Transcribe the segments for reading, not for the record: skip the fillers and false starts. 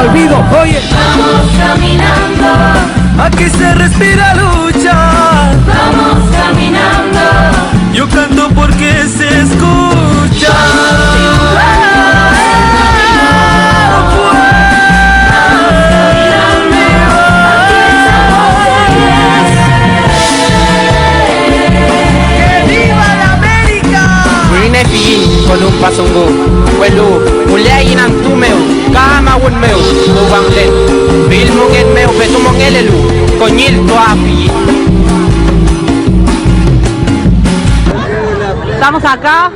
al olvido. Oye, vamos caminando, aquí se respira lucha. vamos caminando, Yo canto porque se escucha. Con un pasongo, welu, mulai nan tu meu, kama wun meu, ubang len, bil mungen meu, betu mongelelu, konyil tu api. Estamos acá.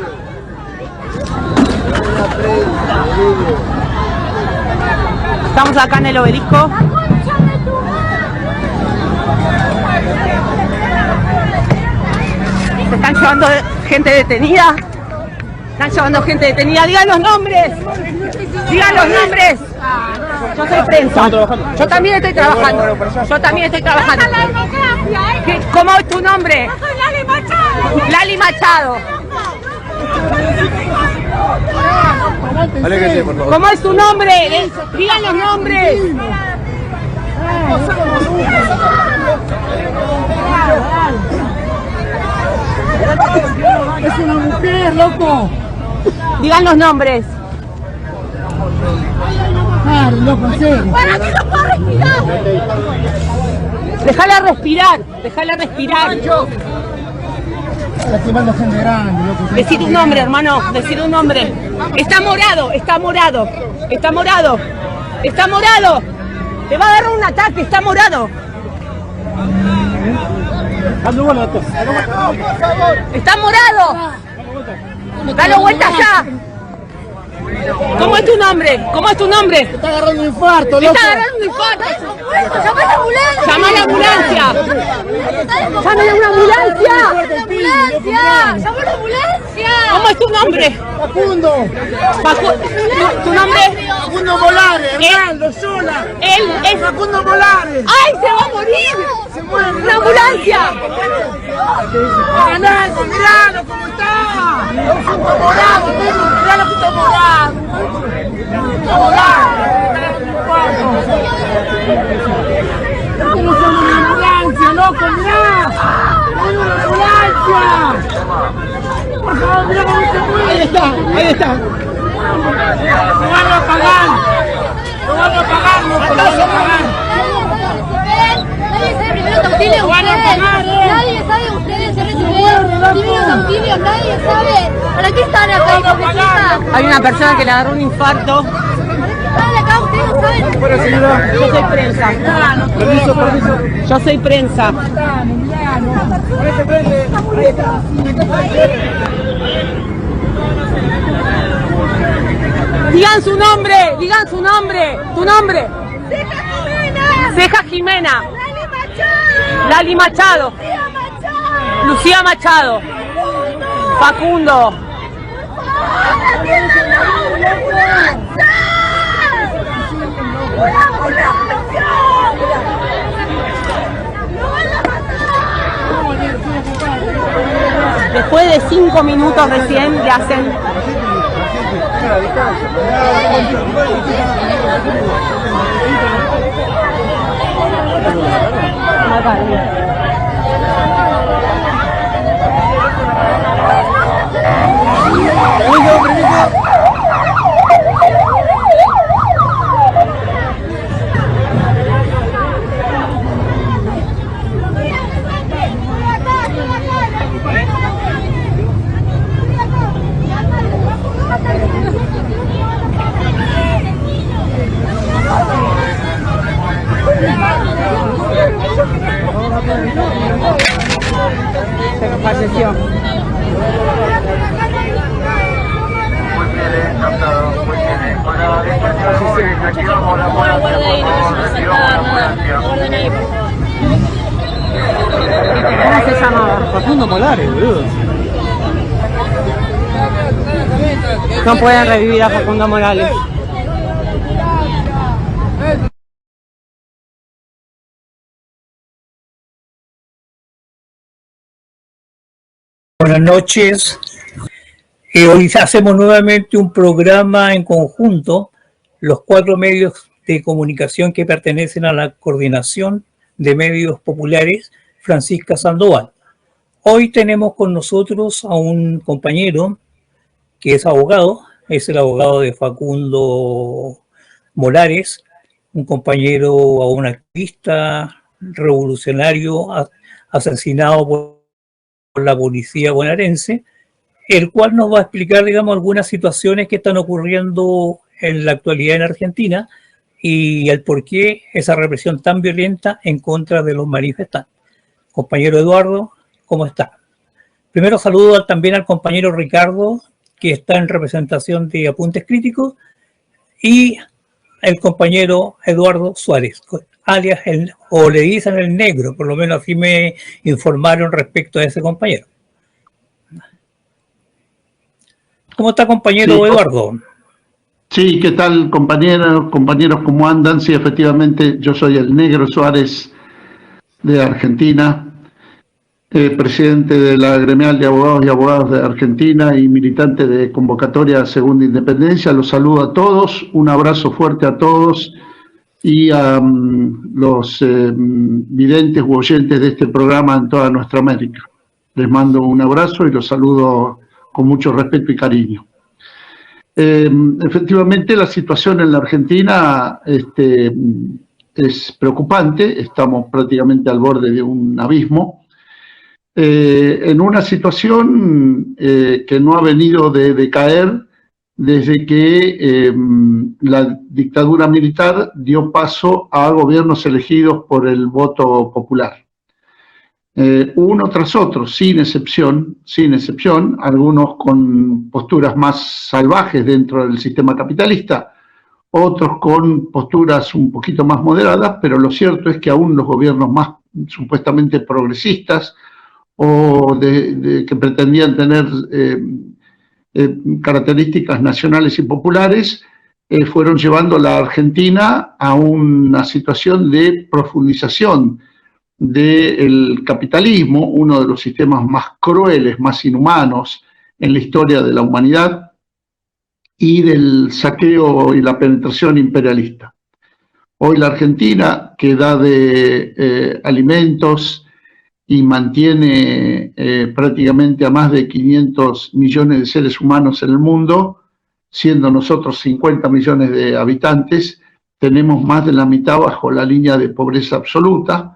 Estamos acá en el obelisco. Se están llevando gente detenida. Están llevando gente detenida. Digan los nombres. Digan los nombres. Yo soy prensa. Yo también estoy trabajando. Yo también estoy trabajando. ¿Cómo es tu nombre? Yo soy Lali Machado. Lali Machado. ¿Cómo es tu nombre? Digan los nombres. Es una mujer, loco. Digan los nombres. Claro, loco, en serio. para que no puedo respirar. Déjala respirar. Déjala respirar. Está quemando gente grande, loco. Decir un nombre, hermano. Decir un nombre. Está morado. Está morado. Está morado. Está morado. Te va a dar un ataque. Está morado. Está morado. Dale vuelta ya. ¿Cómo es tu nombre? ¿Cómo es tu nombre? Está agarrando un infarto, loco. Está agarrando un infarto. ¡Llama a la ambulancia! Llama a la ambulancia. ¡Llama a una ambulancia! ¡Llama a la ambulancia! ¿Cómo es tu nombre? Facundo. ¿Tu nombre? Facundo Molares, Hernando, sola. Él es... Facundo Molares. ¡Ay, se va a morir! Se muere. ¡Una ambulancia! Hernando, miralo cómo está. Está morado, miralo que está morado. Está morado. Que no somos una ambulancia, loco, mirá. ¡Hay una ambulancia! Por favor, mirá cómo se mueve. Ahí está, ahí está. Lo van a pagar. Lo van a pagar, loco, lo van a pagar. Nadie sabe primeros auxilios. Nadie sabe ustedes se reciben primeros auxilios. Nadie sabe. ¿Para qué están acá, hipocresita? Hay una persona que le agarró un infarto. Están acá, ustedes no saben. Bueno, señora. Yo soy prensa. Permiso, permiso. Yo soy prensa. Digan su nombre, digan su nombre, tu nombre. Ceja Jimena. Lali Machado. Lucía Machado. Facundo. Después de 5 minutos recién le hacen... Se falleció. ¿Cómo se llamaba? Facundo Molares, boludo. No pueden revivir a Facundo Morales. Buenas noches. Hoy hacemos nuevamente un programa en conjunto, los 4 medios de comunicación que pertenecen a la Coordinación de Medios Populares, Francisca Sandoval. Hoy tenemos con nosotros a un compañero que es abogado, es el abogado de Facundo Molares, un compañero, a un activista revolucionario asesinado por la policía bonaerense, el cual nos va a explicar, digamos, algunas situaciones que están ocurriendo en la actualidad en Argentina y el por qué esa represión tan violenta en contra de los manifestantes. Compañero Eduardo, ¿cómo está? Primero saludo también al compañero Ricardo, que está en representación de Apuntes Críticos, y el compañero Eduardo Suárez, alias o le dicen el negro, por lo menos así me informaron respecto a ese compañero. ¿Cómo está, compañero Sí. Eduardo? Sí, ¿qué tal, compañeros? Compañeros, ¿cómo andan? Sí, efectivamente, yo soy el Negro Suárez de Argentina, presidente de la Gremial de Abogados y Abogadas de Argentina y militante de Convocatoria Segunda Independencia. Los saludo a todos, un abrazo fuerte a todos y a los videntes u oyentes de este programa en toda nuestra América. Les mando un abrazo y los saludo con mucho respeto y cariño. Efectivamente, la situación en la Argentina es preocupante, estamos prácticamente al borde de un abismo, en una situación que no ha venido de decaer desde que la dictadura militar dio paso a gobiernos elegidos por el voto popular. Uno tras otro, sin excepción, algunos con posturas más salvajes dentro del sistema capitalista, otros con posturas un poquito más moderadas, pero lo cierto es que aún los gobiernos más supuestamente progresistas o que pretendían tener características nacionales y populares, fueron llevando a la Argentina a una situación de profundización del capitalismo, uno de los sistemas más crueles, más inhumanos en la historia de la humanidad, y del saqueo y la penetración imperialista. Hoy la Argentina, que da de alimentos y mantiene prácticamente a más de 500 millones de seres humanos en el mundo, siendo nosotros 50 millones de habitantes, tenemos más de la mitad bajo la línea de pobreza absoluta,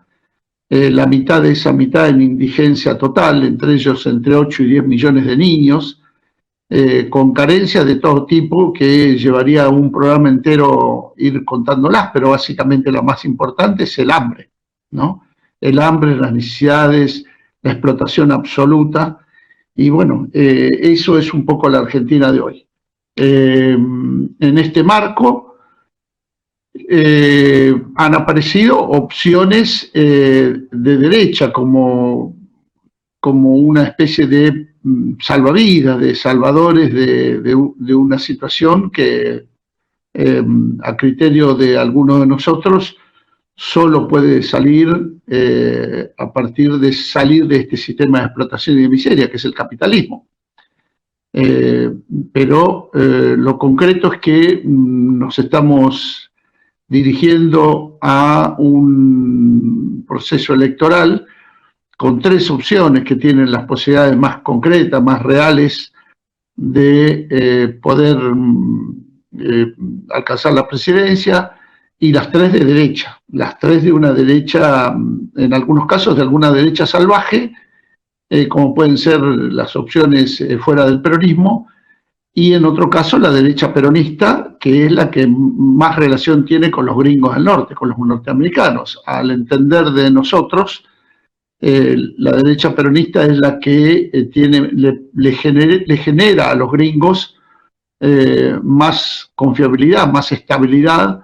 la mitad de esa mitad en indigencia total, entre ellos entre 8 y 10 millones de niños, con carencias de todo tipo que llevaría un programa entero ir contándolas, pero básicamente lo más importante es el hambre, ¿no? El hambre, las necesidades, la explotación absoluta, y bueno, eso es un poco la Argentina de hoy. En este marco han aparecido opciones de derecha como una especie de salvavidas, de salvadores de una situación que a criterio de algunos de nosotros solo puede salir a partir de salir de este sistema de explotación y de miseria que es el capitalismo. Pero lo concreto es que nos estamos dirigiendo a un proceso electoral con tres opciones que tienen las posibilidades más concretas, más reales de poder alcanzar la presidencia, y las tres de derecha, las tres de una derecha, en algunos casos de alguna derecha salvaje, como pueden ser las opciones fuera del peronismo, y en otro caso la derecha peronista, que es la que más relación tiene con los gringos del norte, con los norteamericanos. Al entender de nosotros, la derecha peronista es la que le genera a los gringos más confiabilidad, más estabilidad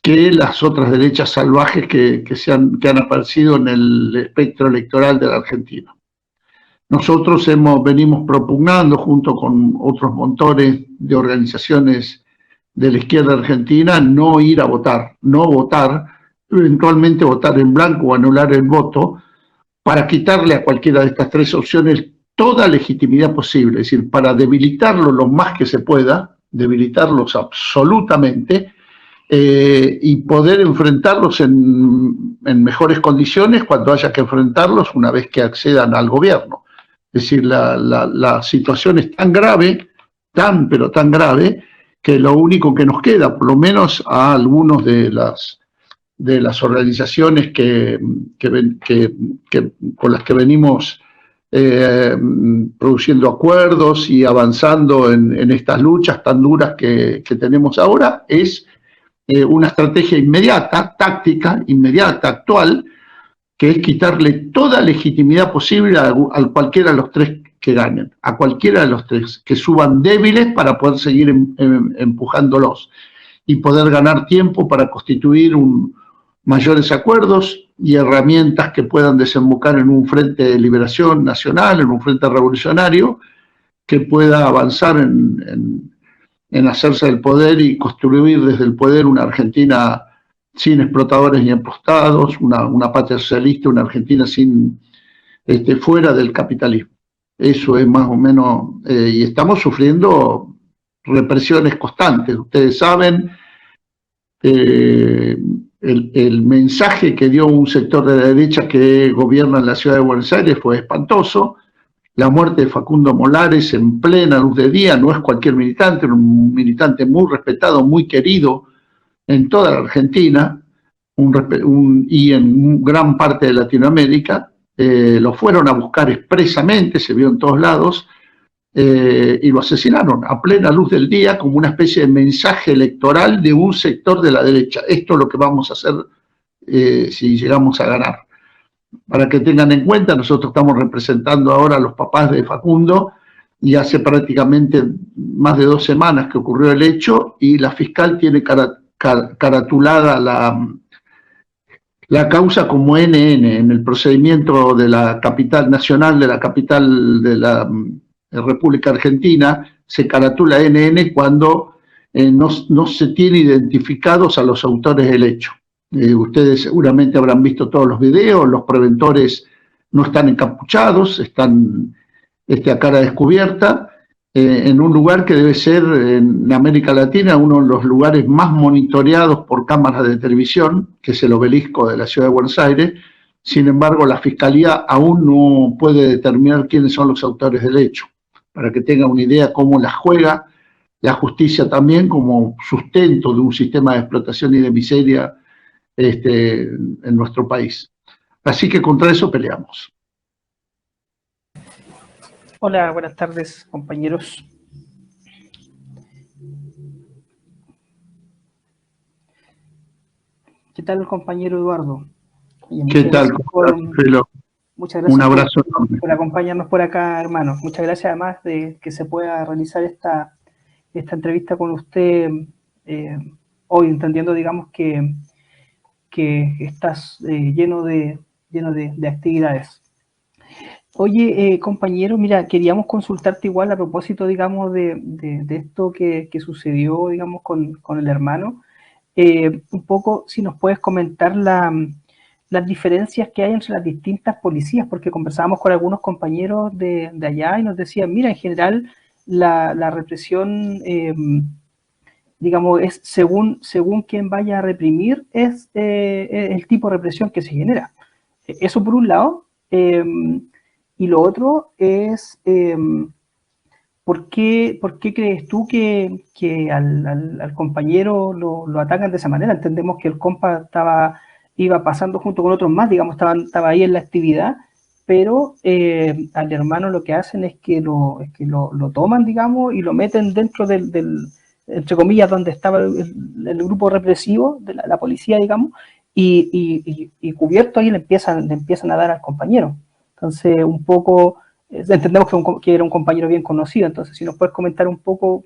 que las otras derechas salvajes que han aparecido en el espectro electoral de la Argentina. Nosotros venimos propugnando junto con otros montones de organizaciones de la izquierda argentina no ir a votar, no votar, eventualmente votar en blanco o anular el voto, para quitarle a cualquiera de estas tres opciones toda legitimidad posible, es decir, para debilitarlo lo más que se pueda, debilitarlos absolutamente, y poder enfrentarlos en mejores condiciones cuando haya que enfrentarlos una vez que accedan al gobierno. Es decir, la situación es tan grave, pero tan grave, que lo único que nos queda, por lo menos a algunos de las organizaciones con las que venimos produciendo acuerdos y avanzando en estas luchas tan duras que tenemos ahora, es una estrategia inmediata, táctica, inmediata, actual, que es quitarle toda legitimidad posible a cualquiera de los tres que ganen, a cualquiera de los tres, que suban débiles para poder seguir empujándolos y poder ganar tiempo para constituir mayores acuerdos y herramientas que puedan desembocar en un frente de liberación nacional, en un frente revolucionario, que pueda avanzar en hacerse del poder y construir desde el poder una Argentina sin explotadores ni empostados, una patria socialista, una Argentina fuera del capitalismo. Eso es más o menos, y estamos sufriendo represiones constantes. Ustedes saben, el mensaje que dio un sector de la derecha que gobierna en la ciudad de Buenos Aires fue espantoso. La muerte de Facundo Molares en plena luz de día, no es cualquier militante, un militante muy respetado, muy querido en toda la Argentina y en gran parte de Latinoamérica. Lo fueron a buscar expresamente, se vio en todos lados, y lo asesinaron a plena luz del día como una especie de mensaje electoral de un sector de la derecha. Esto es lo que vamos a hacer si llegamos a ganar. Para que tengan en cuenta, nosotros estamos representando ahora a los papás de Facundo y hace prácticamente más de 2 semanas que ocurrió el hecho y la fiscal tiene caratulada la causa como NN en el procedimiento de la capital nacional, de la capital de la República Argentina, se caratula NN cuando no se tiene identificados a los autores del hecho. Ustedes seguramente habrán visto todos los videos, los preventores no están encapuchados, están a cara descubierta, en un lugar que debe ser en América Latina uno de los lugares más monitoreados por cámaras de televisión, que es el Obelisco de la ciudad de Buenos Aires. Sin embargo, la Fiscalía aún no puede determinar quiénes son los autores del hecho, para que tengan una idea cómo la juega la justicia también como sustento de un sistema de explotación y de miseria en nuestro país. Así que contra eso peleamos. Hola, buenas tardes, compañeros. ¿Qué tal, compañero Eduardo? ¿Qué tal, compañero? Muchas gracias. Un abrazo enorme por acompañarnos por acá, hermano. Muchas gracias, además de que se pueda realizar esta entrevista con usted hoy, entendiendo, digamos, que estás lleno de actividades. Oye, compañero, mira, queríamos consultarte igual a propósito, digamos, de esto que sucedió, digamos, con el hermano. Un poco, si nos puedes comentar las diferencias que hay entre las distintas policías, porque conversábamos con algunos compañeros de allá y nos decían, mira, en general la represión, digamos, es según quien vaya a reprimir, es el tipo de represión que se genera. Eso por un lado. Y lo otro es, ¿por qué crees tú que al compañero lo atacan de esa manera? Entendemos que el compa iba pasando junto con otros más, digamos, estaba ahí en la actividad, pero al hermano lo que hacen es que lo toman, digamos, y lo meten dentro del entre comillas, donde estaba el grupo represivo de la policía, digamos, y cubierto ahí le empiezan a dar al compañero. Entonces, un poco, entendemos que era un compañero bien conocido, entonces si nos puedes comentar un poco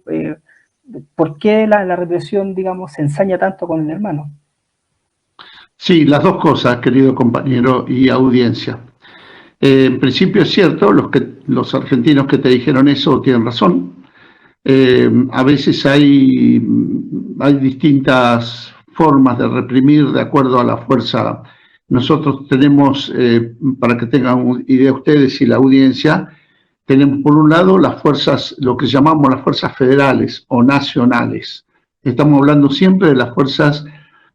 por qué la represión, digamos, se ensaña tanto con el hermano. Sí, las dos cosas, querido compañero y audiencia. En principio es cierto, los argentinos que te dijeron eso tienen razón. A veces hay distintas formas de reprimir de acuerdo a la fuerza. Nosotros tenemos, para que tengan idea ustedes y la audiencia, tenemos por un lado las fuerzas, lo que llamamos las fuerzas federales o nacionales. Estamos hablando siempre de las fuerzas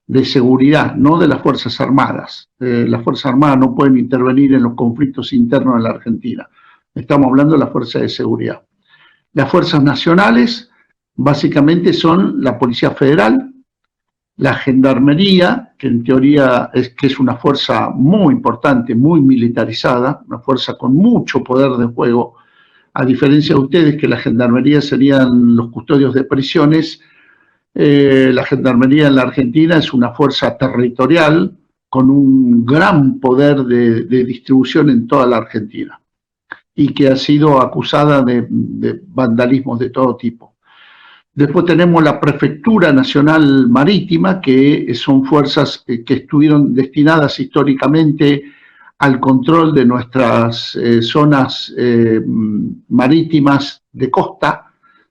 de seguridad, no de las Fuerzas Armadas. Las Fuerzas Armadas no pueden intervenir en los conflictos internos de la Argentina. Estamos hablando de las fuerzas de seguridad. Las fuerzas nacionales básicamente son la Policía Federal, la Gendarmería, que en teoría es una fuerza muy importante, muy militarizada, una fuerza con mucho poder de fuego, a diferencia de ustedes que la Gendarmería serían los custodios de prisiones. La Gendarmería en la Argentina es una fuerza territorial con un gran poder de distribución en toda la Argentina y que ha sido acusada de vandalismos de todo tipo. Después tenemos la Prefectura Nacional Marítima, que son fuerzas que estuvieron destinadas históricamente al control de nuestras zonas marítimas de costa.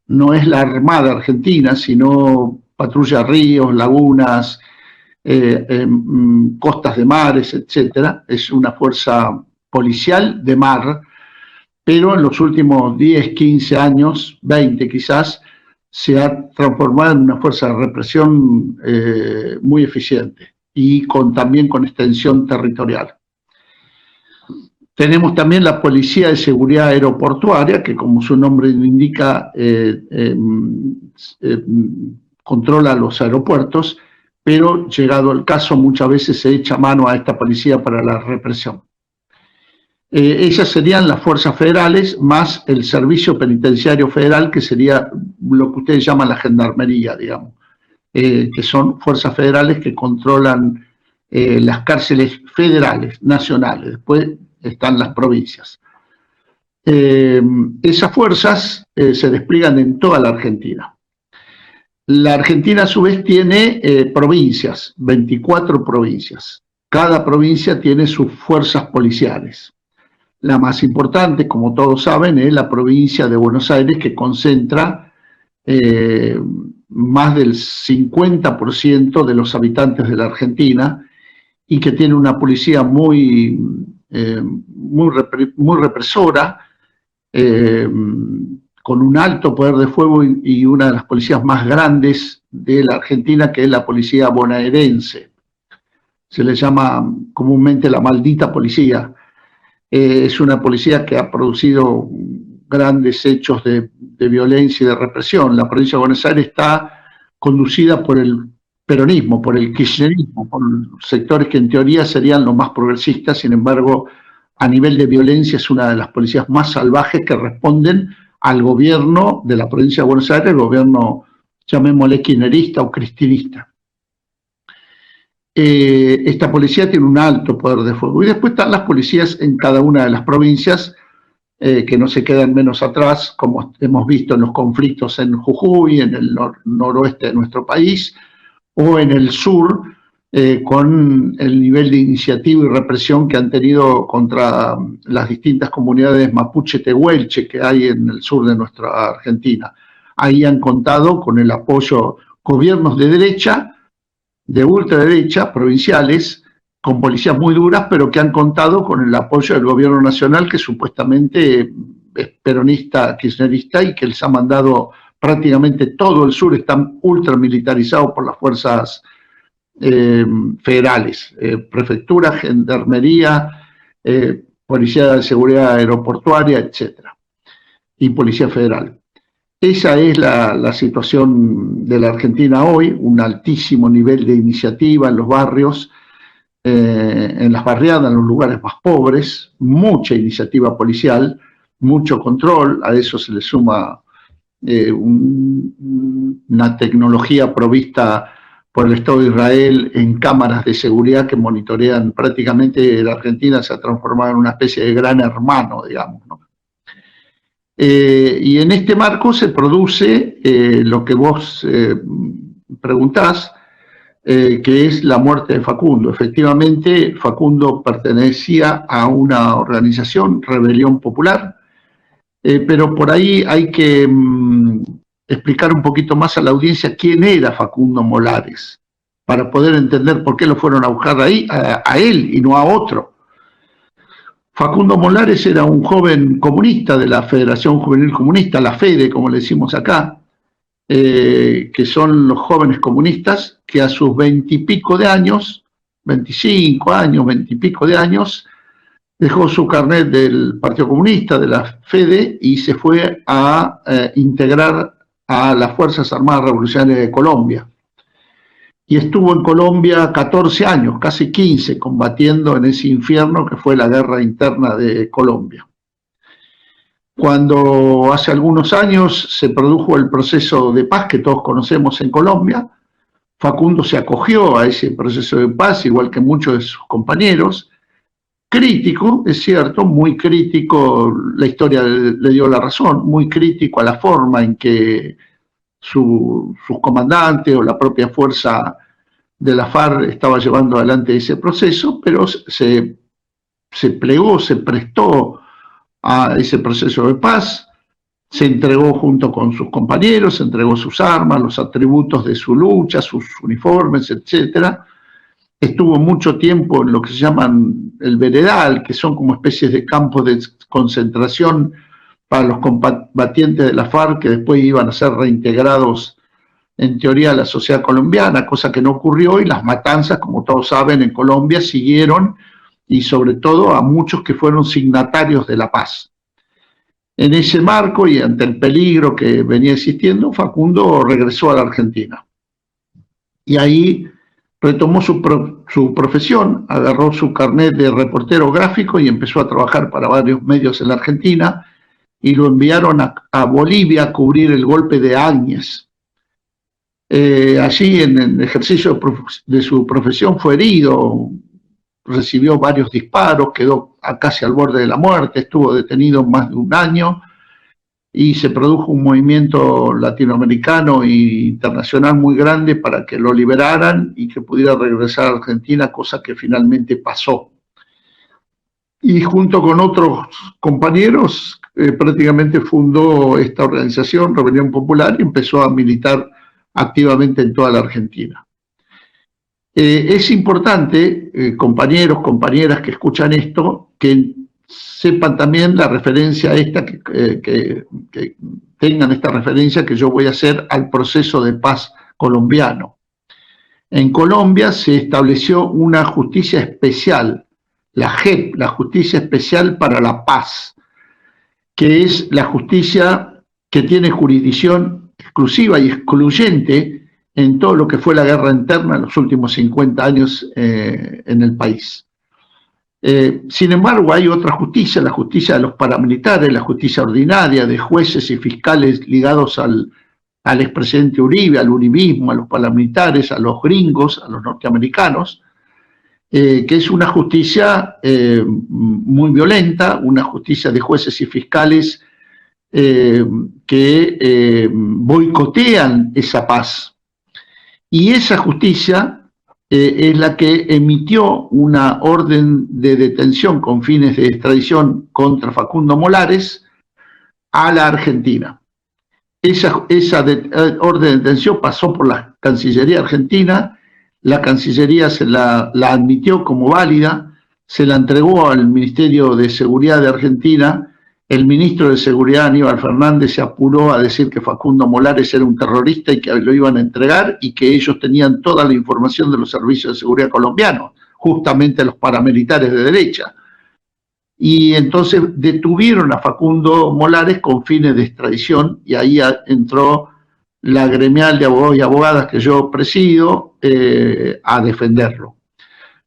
No es la Armada Argentina, sino patrulla ríos, lagunas, costas de mares, etc. Es una fuerza policial de mar, pero en los últimos 10, 15 años, 20 quizás, se ha transformado en una fuerza de represión muy eficiente y también con extensión territorial. Tenemos también la Policía de Seguridad Aeroportuaria, que como su nombre indica, controla los aeropuertos, pero llegado el caso muchas veces se echa mano a esta policía para la represión. Esas serían las fuerzas federales más el Servicio Penitenciario Federal, que sería lo que ustedes llaman la Gendarmería, digamos, que son fuerzas federales que controlan las cárceles federales, nacionales. Después están las provincias. Esas fuerzas se despliegan en toda la Argentina. La Argentina a su vez tiene provincias, 24 provincias. Cada provincia tiene sus fuerzas policiales. La más importante, como todos saben, es la provincia de Buenos Aires, que concentra más del 50% de los habitantes de la Argentina y que tiene una policía muy represora, con un alto poder de fuego y una de las policías más grandes de la Argentina, que es la policía bonaerense. Se le llama comúnmente la maldita policía. Es una policía que ha producido grandes hechos de violencia y de represión. La provincia de Buenos Aires está conducida por el peronismo, por el kirchnerismo, por sectores que en teoría serían los más progresistas. Sin embargo, a nivel de violencia es una de las policías más salvajes que responden al gobierno de la provincia de Buenos Aires, el gobierno, llamémosle kirchnerista o cristinista. Esta policía tiene un alto poder de fuego. Y después están las policías en cada una de las provincias, que no se quedan menos atrás, como hemos visto en los conflictos en Jujuy, en el noroeste de nuestro país, o en el sur, con el nivel de iniciativa y represión que han tenido contra las distintas comunidades mapuche tehuelche que hay en el sur de nuestra Argentina. Ahí han contado con el apoyo gobiernos de derecha, de ultraderecha, provinciales, con policías muy duras, pero que han contado con el apoyo del gobierno nacional, que supuestamente es peronista, kirchnerista, y que les ha mandado prácticamente todo el sur, están ultramilitarizados por las fuerzas federales, prefectura, gendarmería, policía de seguridad aeroportuaria, etcétera, y policía federal. Esa es la situación de la Argentina hoy, un altísimo nivel de iniciativa en los barrios, en las barriadas, en los lugares más pobres, mucha iniciativa policial, mucho control, a eso se le suma una tecnología provista por el Estado de Israel en cámaras de seguridad que monitorean prácticamente. La Argentina se ha transformado en una especie de gran hermano, digamos, ¿no? Y en este marco se produce lo que vos preguntás, que es la muerte de Facundo. Efectivamente, Facundo pertenecía a una organización, Rebelión Popular, pero por ahí hay que explicar un poquito más a la audiencia quién era Facundo Molares, para poder entender por qué lo fueron a buscar ahí, a él y no a otro. Facundo Molares era un joven comunista de la Federación Juvenil Comunista, la FEDE, como le decimos acá, que son los jóvenes comunistas, que a sus 20 y pico de años, 25 años, 20 y pico de años, dejó su carnet del Partido Comunista, de la FEDE, y se fue a integrar a las Fuerzas Armadas Revolucionarias de Colombia. Y estuvo en Colombia 14 años, casi 15, combatiendo en ese infierno que fue la guerra interna de Colombia. Cuando hace algunos años se produjo el proceso de paz que todos conocemos en Colombia, Facundo se acogió a ese proceso de paz, igual que muchos de sus compañeros. Crítico, es cierto, muy crítico, la historia le dio la razón, muy crítico a la forma en que sus comandantes o la propia fuerza de la FARC estaba llevando adelante ese proceso, pero se plegó, se prestó a ese proceso de paz, se entregó junto con sus compañeros, se entregó sus armas, los atributos de su lucha, sus uniformes, etcétera. Estuvo mucho tiempo en lo que se llaman el veredal, que son como especies de campos de concentración para los combatientes de la FARC, que después iban a ser reintegrados en teoría a la sociedad colombiana, cosa que no ocurrió, y las matanzas, como todos saben, en Colombia siguieron, y sobre todo a muchos que fueron signatarios de la paz. En ese marco y ante el peligro que venía existiendo, Facundo regresó a la Argentina. Y ahí retomó su profesión, agarró su carnet de reportero gráfico y empezó a trabajar para varios medios en la Argentina, y lo enviaron a Bolivia a cubrir el golpe de Áñez. Allí, en el ejercicio de su profesión, fue herido, recibió varios disparos, quedó casi al borde de la muerte, estuvo detenido más de un año, y se produjo un movimiento latinoamericano e internacional muy grande para que lo liberaran y que pudiera regresar a Argentina, cosa que finalmente pasó. Y junto con otros compañeros, prácticamente fundó esta organización, Rebelión Popular, y empezó a militar activamente en toda la Argentina. Es importante, compañeros, compañeras que escuchan esto, que sepan también la referencia esta, que tengan esta referencia que yo voy a hacer al proceso de paz colombiano. En Colombia se estableció una justicia especial, la JEP, la Justicia Especial para la Paz, que es la justicia que tiene jurisdicción exclusiva y excluyente en todo lo que fue la guerra interna en los últimos 50 años en el país. Sin embargo, hay otra justicia, la justicia de los paramilitares, la justicia ordinaria de jueces y fiscales ligados al expresidente Uribe, al uribismo, a los paramilitares, a los gringos, a los norteamericanos, que es una justicia muy violenta, una justicia de jueces y fiscales que boicotean esa paz. Y esa justicia es la que emitió una orden de detención con fines de extradición contra Facundo Molares a la Argentina. Esa orden de detención pasó por la Cancillería Argentina, la Cancillería la admitió como válida, se la entregó al Ministerio de Seguridad de Argentina. El ministro de Seguridad, Aníbal Fernández, se apuró a decir que Facundo Molares era un terrorista y que lo iban a entregar, y que ellos tenían toda la información de los servicios de seguridad colombianos, justamente los paramilitares de derecha. Y entonces detuvieron a Facundo Molares con fines de extradición, y ahí entró la gremial de abogados y abogadas que yo presido a defenderlo.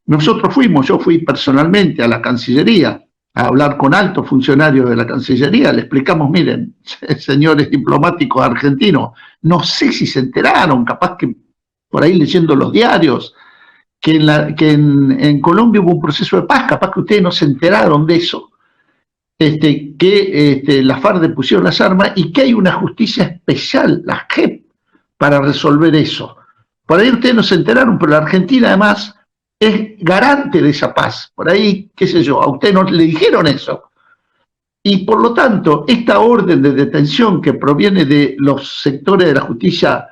Yo fui personalmente a la Cancillería a hablar con altos funcionarios de la Cancillería, le explicamos, miren, señores diplomáticos argentinos, no sé si se enteraron, capaz que por ahí leyendo los diarios, que en Colombia hubo un proceso de paz, capaz que ustedes no se enteraron de eso, que las FARC depusieron las armas y que hay una justicia especial, la JEP, para resolver eso. Por ahí ustedes no se enteraron, pero la Argentina además es garante de esa paz. Por ahí, qué sé yo, a usted no le dijeron eso. Y por lo tanto, esta orden de detención que proviene de los sectores de la justicia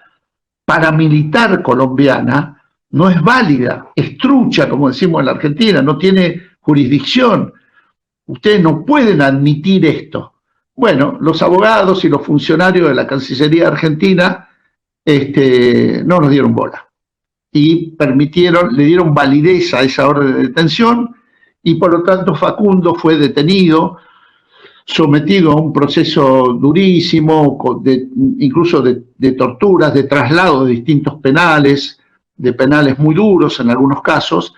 paramilitar colombiana no es válida, es trucha, como decimos en la Argentina, no tiene jurisdicción. Ustedes no pueden admitir esto. Bueno, los abogados y los funcionarios de la Cancillería Argentina no nos dieron bola. Y le dieron validez a esa orden de detención, y por lo tanto Facundo fue detenido, sometido a un proceso durísimo, incluso de torturas, de traslado de distintos penales, de penales muy duros en algunos casos.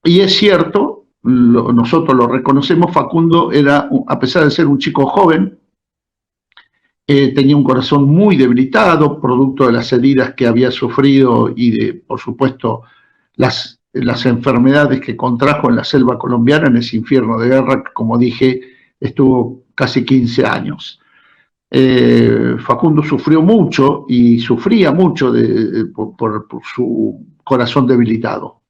Y es cierto, nosotros lo reconocemos, Facundo era, a pesar de ser un chico joven, tenía un corazón muy debilitado, producto de las heridas que había sufrido y de, por supuesto, las enfermedades que contrajo en la selva colombiana, en ese infierno de guerra, que, como dije, estuvo casi 15 años. Facundo sufrió mucho y sufría mucho por su corazón debilitado.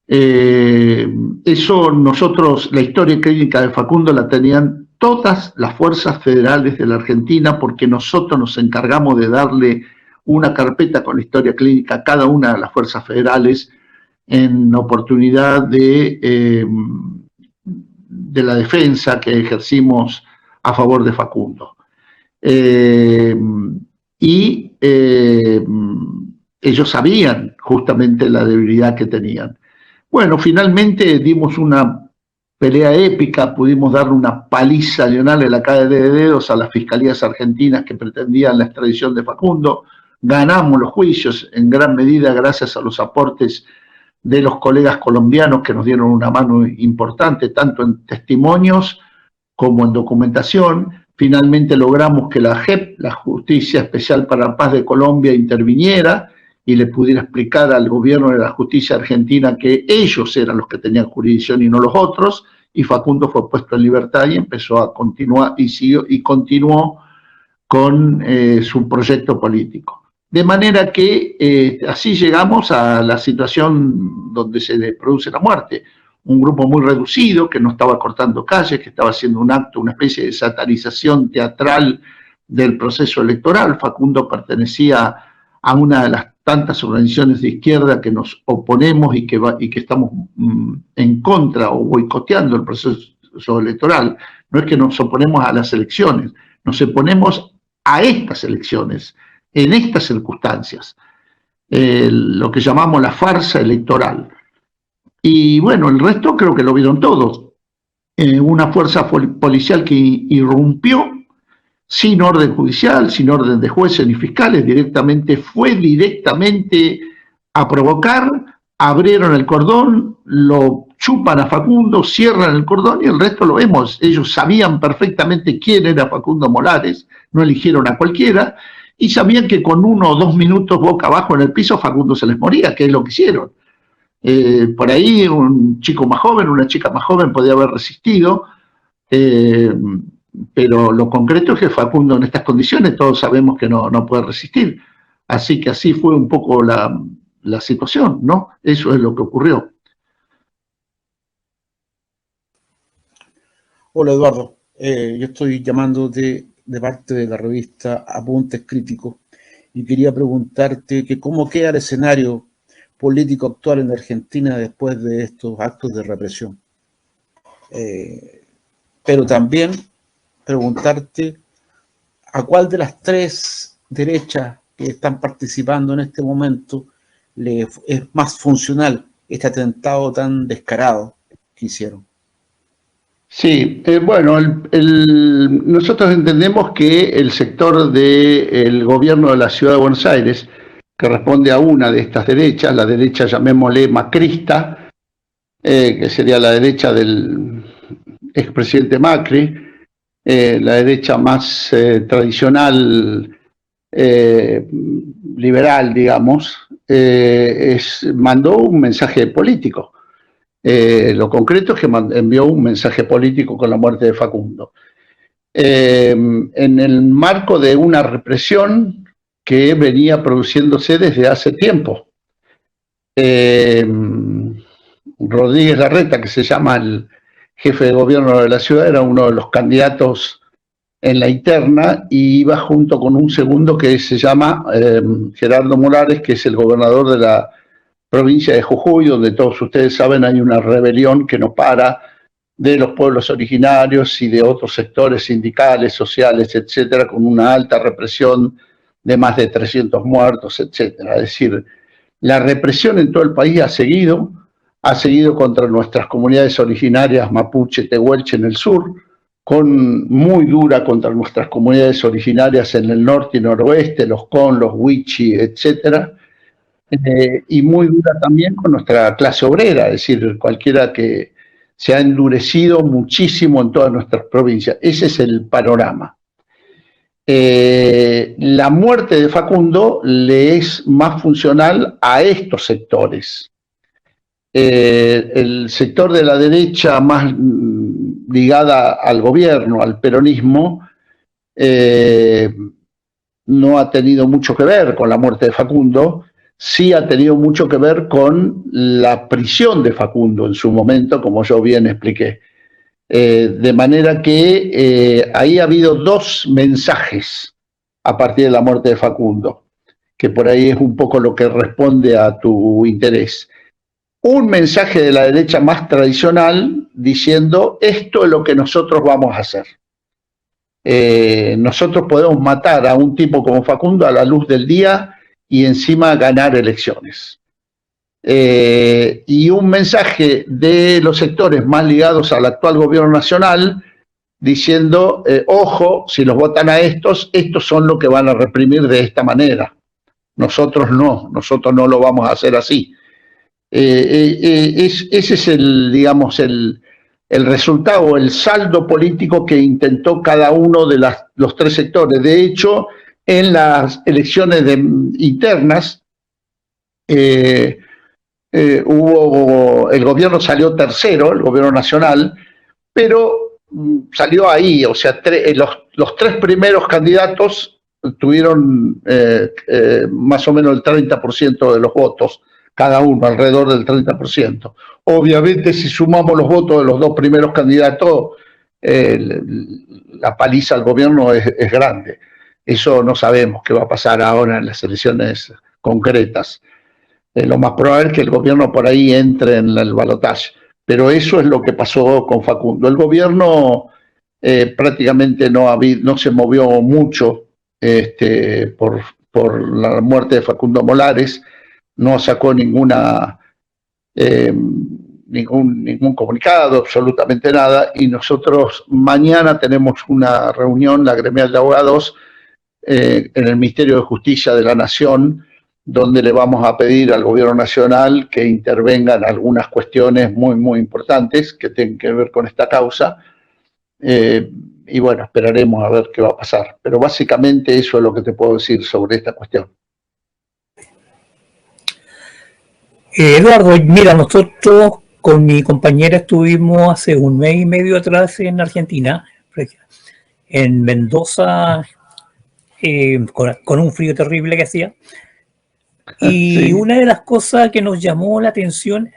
Eso nosotros, la historia clínica de Facundo la tenían todas las fuerzas federales de la Argentina, porque nosotros nos encargamos de darle una carpeta con la historia clínica a cada una de las fuerzas federales en oportunidad de la defensa que ejercimos a favor de Facundo. Ellos sabían justamente la debilidad que tenían. Bueno, finalmente dimos una pelea épica, pudimos darle una paliza, llenarle la calle de dedos a las fiscalías argentinas que pretendían la extradición de Facundo. Ganamos los juicios en gran medida gracias a los aportes de los colegas colombianos que nos dieron una mano importante, tanto en testimonios como en documentación. Finalmente logramos que la JEP, la Justicia Especial para la Paz de Colombia, interviniera y le pudiera explicar al gobierno de la justicia argentina que ellos eran los que tenían jurisdicción y no los otros, y Facundo fue puesto en libertad y empezó a continuar y continuó con su proyecto político. De manera que así llegamos a la situación donde se le produce la muerte. Un grupo muy reducido que no estaba cortando calles, que estaba haciendo un acto, una especie de satirización teatral del proceso electoral. Facundo pertenecía a una de las tantas organizaciones de izquierda que nos oponemos y que estamos en contra o boicoteando el proceso electoral. No es que nos oponemos a las elecciones, nos oponemos a estas elecciones, en estas circunstancias, lo que llamamos la farsa electoral. Y bueno, el resto creo que lo vieron todos. Una fuerza policial que irrumpió sin orden judicial, sin orden de jueces ni fiscales, fue directamente a provocar, abrieron el cordón, lo chupan a Facundo, cierran el cordón y el resto lo vemos. Ellos sabían perfectamente quién era Facundo Morales, no eligieron a cualquiera, y sabían que con 1 o 2 minutos boca abajo en el piso Facundo se les moría, que es lo que hicieron. Por ahí un chico más joven, una chica más joven podía haber resistido, pero lo concreto es que Facundo en estas condiciones todos sabemos que no puede resistir. Así que así fue un poco la situación, ¿no? Eso es lo que ocurrió. Hola Eduardo, yo estoy llamando de parte de la revista Apuntes Críticos y quería preguntarte que cómo queda el escenario político actual en Argentina después de estos actos de represión. Pero también preguntarte a cuál de las 3 derechas que están participando en este momento es más funcional este atentado tan descarado que hicieron. Sí, bueno, nosotros entendemos que el sector del gobierno de la Ciudad de Buenos Aires, que responde a una de estas derechas, la derecha llamémosle macrista, que sería la derecha del expresidente Macri, la derecha más tradicional, liberal, digamos, mandó un mensaje político. Lo concreto es que envió un mensaje político con la muerte de Facundo. En el marco de una represión que venía produciéndose desde hace tiempo. Rodríguez Larreta, que se llama el jefe de gobierno de la ciudad, era uno de los candidatos en la interna y iba junto con un segundo que se llama Gerardo Morales, que es el gobernador de la provincia de Jujuy, donde todos ustedes saben hay una rebelión que no para de los pueblos originarios y de otros sectores sindicales, sociales, etcétera, con una alta represión de más de 300 muertos, etcétera. Es decir, la represión en todo el país ha seguido contra nuestras comunidades originarias mapuche, tehuelche en el sur, muy dura contra nuestras comunidades originarias en el norte y noroeste, los Con, los Wichi, etcétera, y muy dura también con nuestra clase obrera, es decir, cualquiera que se ha endurecido muchísimo en todas nuestras provincias. Ese es el panorama. La muerte de Facundo le es más funcional a estos sectores. El sector de la derecha más ligada al gobierno, al peronismo, no ha tenido mucho que ver con la muerte de Facundo, sí ha tenido mucho que ver con la prisión de Facundo en su momento, como yo bien expliqué. De manera que ahí ha habido dos mensajes a partir de la muerte de Facundo, que por ahí es un poco lo que responde a tu interés. Un mensaje de la derecha más tradicional diciendo: esto es lo que nosotros vamos a hacer. Nosotros podemos matar a un tipo como Facundo a la luz del día y encima ganar elecciones. Y un mensaje de los sectores más ligados al actual gobierno nacional diciendo: ojo, si los votan a estos son los que van a reprimir de esta manera. Nosotros no lo vamos a hacer así. Ese es digamos, el resultado, el saldo político que intentó cada uno de los tres sectores. De hecho, en las elecciones internas, el gobierno salió tercero, el gobierno nacional, pero salió ahí, o sea, los tres primeros candidatos tuvieron más o menos el 30% de los votos, cada uno, alrededor del 30%. Obviamente, si sumamos los votos de los dos primeros candidatos, la paliza al gobierno es grande. Eso no sabemos qué va a pasar ahora en las elecciones concretas. Lo más probable es que el gobierno por ahí entre en el balotaje. Pero eso es lo que pasó con Facundo. El gobierno prácticamente no se movió mucho por la muerte de Facundo Molares. No sacó ningún comunicado, absolutamente nada, y nosotros mañana tenemos una reunión, la gremial de abogados, en el Ministerio de Justicia de la Nación, donde le vamos a pedir al gobierno nacional que intervenga en algunas cuestiones muy, muy importantes que tienen que ver con esta causa, y bueno, esperaremos a ver qué va a pasar. Pero básicamente eso es lo que te puedo decir sobre esta cuestión. Eduardo, mira, nosotros con mi compañera estuvimos hace un mes y medio atrás en Argentina, en Mendoza, con un frío terrible que hacía. Y sí, una de las cosas que nos llamó la atención,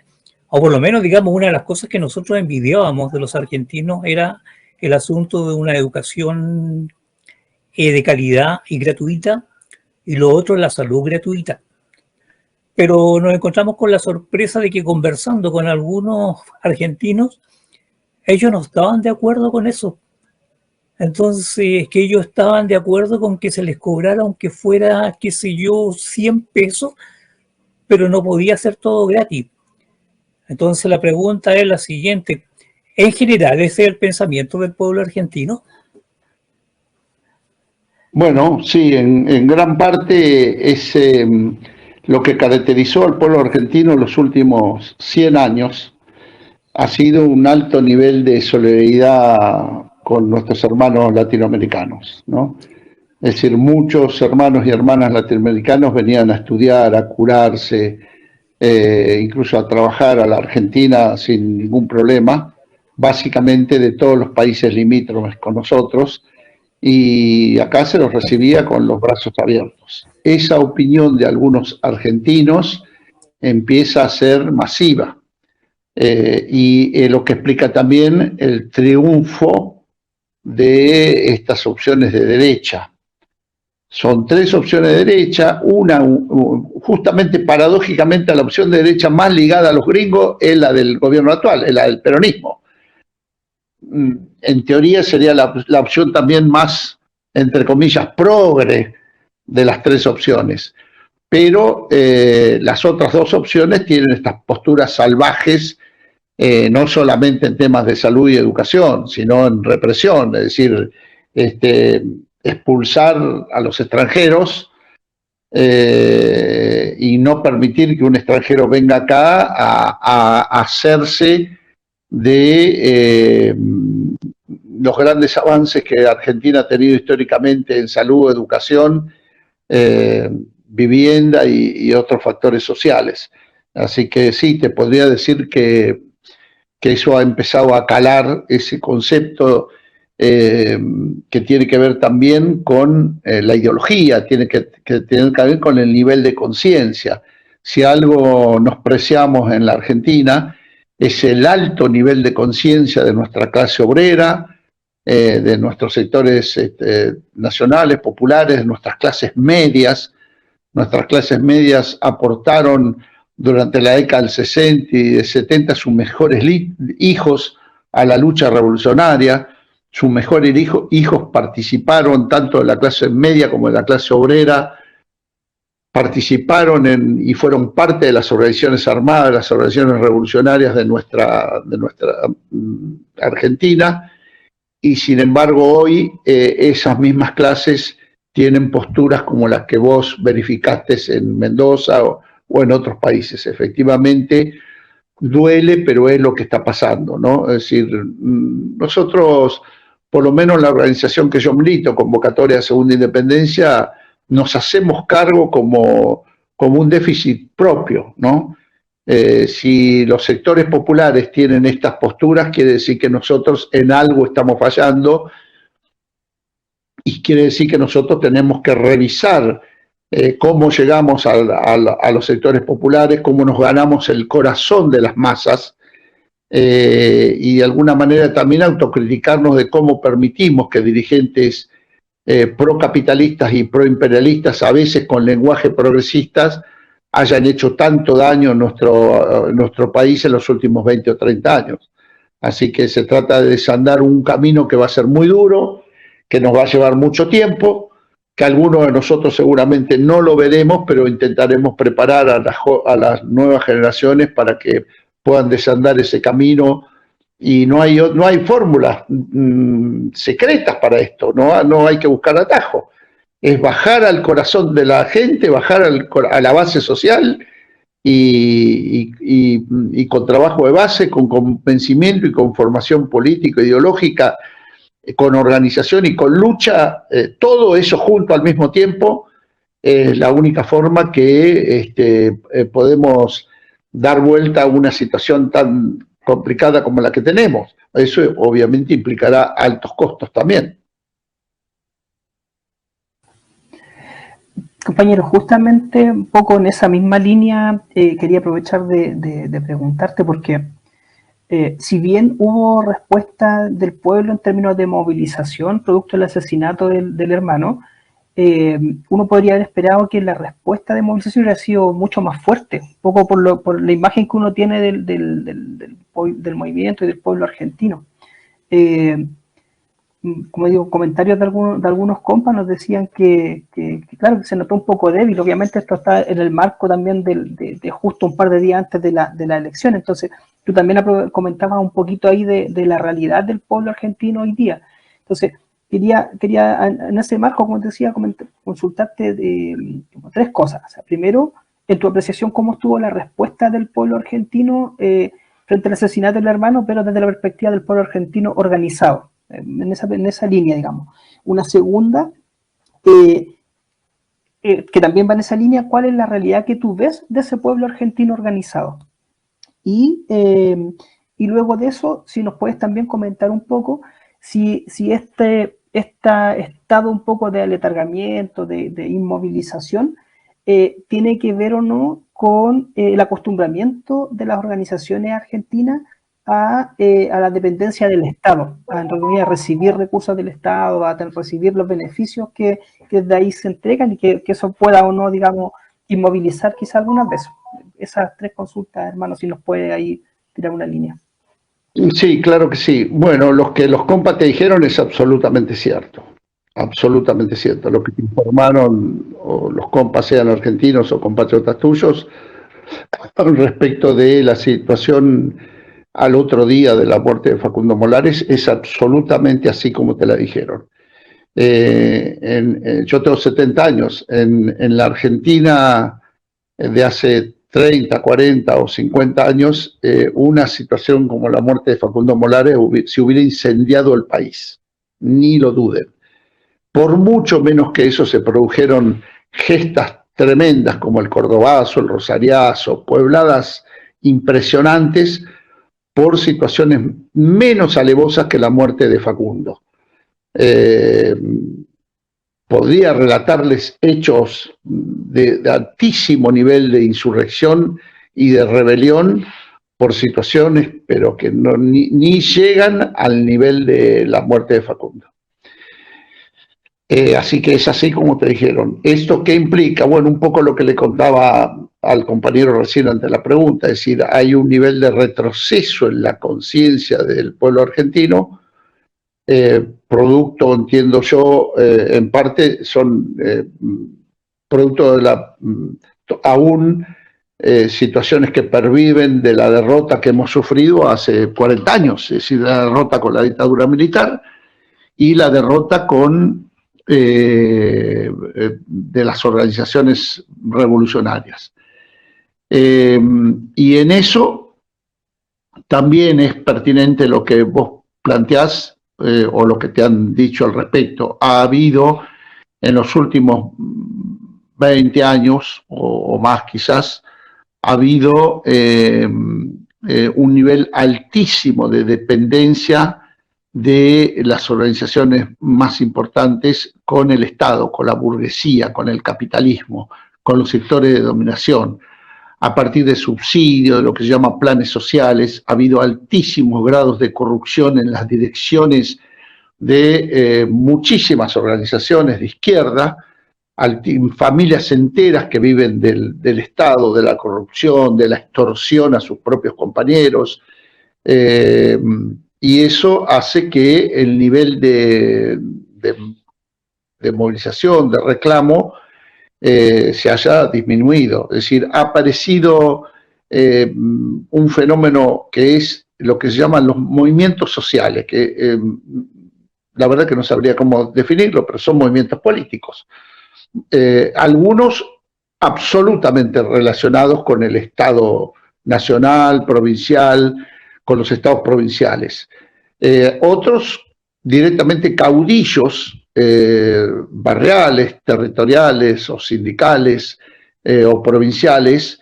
o por lo menos digamos una de las cosas que nosotros envidiábamos de los argentinos, era el asunto de una educación de calidad y gratuita, y lo otro la salud gratuita. Pero nos encontramos con la sorpresa de que conversando con algunos argentinos, ellos no estaban de acuerdo con eso. Entonces, que ellos estaban de acuerdo con que se les cobrara, aunque fuera, qué sé yo, 100 pesos, pero no podía ser todo gratis. Entonces la pregunta es la siguiente: ¿en general ese es el pensamiento del pueblo argentino? Bueno, sí, en gran parte es lo que caracterizó al pueblo argentino en los últimos 100 años. Ha sido un alto nivel de solidaridad con nuestros hermanos latinoamericanos, ¿no? Es decir, muchos hermanos y hermanas latinoamericanos venían a estudiar, a curarse, incluso a trabajar a la Argentina sin ningún problema, básicamente de todos los países limítrofes con nosotros, y acá se los recibía con los brazos abiertos. Esa opinión de algunos argentinos empieza a ser masiva, y lo que explica también el triunfo de estas opciones de derecha. Son tres opciones de derecha, una justamente paradójicamente la opción de derecha más ligada a los gringos es la del gobierno actual, es la del peronismo. En teoría sería la opción también más, entre comillas, progre de las tres opciones. Pero las otras dos opciones tienen estas posturas salvajes, no solamente en temas de salud y educación, sino en represión, es decir, expulsar a los extranjeros y no permitir que un extranjero venga acá a hacerse de los grandes avances que Argentina ha tenido históricamente en salud, educación, vivienda y otros factores sociales. Así que sí, te podría decir que eso ha empezado a calar ese concepto que tiene que ver también con la ideología, tiene que tener que ver con el nivel de conciencia. Si algo nos preciamos en la Argentina es el alto nivel de conciencia de nuestra clase obrera, de nuestros sectores nacionales, populares, de nuestras clases medias. Nuestras clases medias aportaron durante la década del 60 y del 70 sus mejores hijos a la lucha revolucionaria. Sus mejores hijos participaron tanto de la clase media como de la clase obrera, participaron y fueron parte de las organizaciones armadas, las organizaciones revolucionarias de nuestra Argentina, y sin embargo hoy esas mismas clases tienen posturas como las que vos verificaste en Mendoza o en otros países. Efectivamente, duele, pero es lo que está pasando, ¿no? Es decir, nosotros, por lo menos la organización que yo milito, Convocatoria de Segunda Independencia, nos hacemos cargo como un déficit propio, ¿no? Si los sectores populares tienen estas posturas, quiere decir que nosotros en algo estamos fallando, y quiere decir que nosotros tenemos que revisar cómo llegamos a los sectores populares, cómo nos ganamos el corazón de las masas, y de alguna manera también autocriticarnos de cómo permitimos que dirigentes procapitalistas y proimperialistas, a veces con lenguaje progresistas, hayan hecho tanto daño en nuestro país en los últimos 20 o 30 años. Así que se trata de desandar un camino que va a ser muy duro, que nos va a llevar mucho tiempo, que algunos de nosotros seguramente no lo veremos, pero intentaremos preparar a las nuevas generaciones para que puedan desandar ese camino, y no hay fórmulas secretas para esto, no hay que buscar atajo. Es bajar al corazón de la gente, bajar a la base social y con trabajo de base, con convencimiento y con formación política, ideológica, con organización y con lucha, todo eso junto al mismo tiempo, es la única forma que podemos dar vuelta a una situación tan complicada como la que tenemos. Eso obviamente implicará altos costos también. Compañero, justamente un poco en esa misma línea quería aprovechar de preguntarte, porque si bien hubo respuesta del pueblo en términos de movilización producto del asesinato del hermano, uno podría haber esperado que la respuesta de movilización hubiera sido mucho más fuerte, un poco por la imagen que uno tiene del movimiento y del pueblo argentino. Como digo, comentarios de algunos compas nos decían que claro, que se notó un poco débil. Obviamente esto está en el marco también de justo un par de días antes de la elección. Entonces tú también comentabas un poquito ahí de la realidad del pueblo argentino hoy día. Entonces quería en ese marco, como te decía, consultarte de tres cosas. O sea, primero, en tu apreciación, ¿cómo estuvo la respuesta del pueblo argentino frente al asesinato del hermano, pero desde la perspectiva del pueblo argentino organizado? En esa línea, digamos. Una segunda, que también va en esa línea, ¿cuál es la realidad que tú ves de ese pueblo argentino organizado? Y luego de eso, si nos puedes también comentar un poco si este estado un poco de aletargamiento, de inmovilización, tiene que ver o no con el acostumbramiento de las organizaciones argentinas a la dependencia del Estado, a recibir recursos del Estado, a recibir los beneficios que de ahí se entregan, y que eso pueda o no, digamos, inmovilizar quizá algunas veces. Esas tres consultas, hermano, si nos puede ahí tirar una línea. Sí, claro que sí. Bueno, lo que los compas te dijeron es absolutamente cierto. absolutamente cierto. Lo que te informaron o los compas, sean argentinos o compatriotas tuyos, respecto de la situación al otro día de la muerte de Facundo Molares, es absolutamente así como te la dijeron. Yo tengo 70 años. En la Argentina de hace 30, 40 o 50 años, una situación como la muerte de Facundo Molares se hubiera incendiado el país. Ni lo duden. Por mucho menos que eso se produjeron gestas tremendas como el Cordobazo, el Rosariazo, puebladas impresionantes por situaciones menos alevosas que la muerte de Facundo. Podría relatarles hechos de altísimo nivel de insurrección y de rebelión por situaciones, pero que ni llegan al nivel de la muerte de Facundo. Así que es así como te dijeron. ¿Esto qué implica? Bueno, un poco lo que le contaba al compañero recién ante la pregunta, es decir, hay un nivel de retroceso en la conciencia del pueblo argentino, producto, entiendo yo, en parte son producto de la aún situaciones que perviven de la derrota que hemos sufrido hace 40 años, es decir, la derrota con la dictadura militar y la derrota con de las organizaciones revolucionarias. Y en eso también es pertinente lo que vos planteás, o lo que te han dicho al respecto. Ha habido en los últimos 20 años o más quizás, ha habido un nivel altísimo de dependencia de las organizaciones más importantes con el Estado, con la burguesía, con el capitalismo, con los sectores de dominación. A partir de subsidios, de lo que se llama planes sociales, ha habido altísimos grados de corrupción en las direcciones de muchísimas organizaciones de izquierda, familias enteras que viven del Estado, de la corrupción, de la extorsión a sus propios compañeros, y eso hace que el nivel de movilización, de reclamo, se haya disminuido. Es decir, ha aparecido un fenómeno que es lo que se llaman los movimientos sociales, que la verdad que no sabría cómo definirlo, pero son movimientos políticos. Algunos absolutamente relacionados con el Estado nacional, provincial, con los estados provinciales. Otros directamente caudillos barriales, territoriales o sindicales o provinciales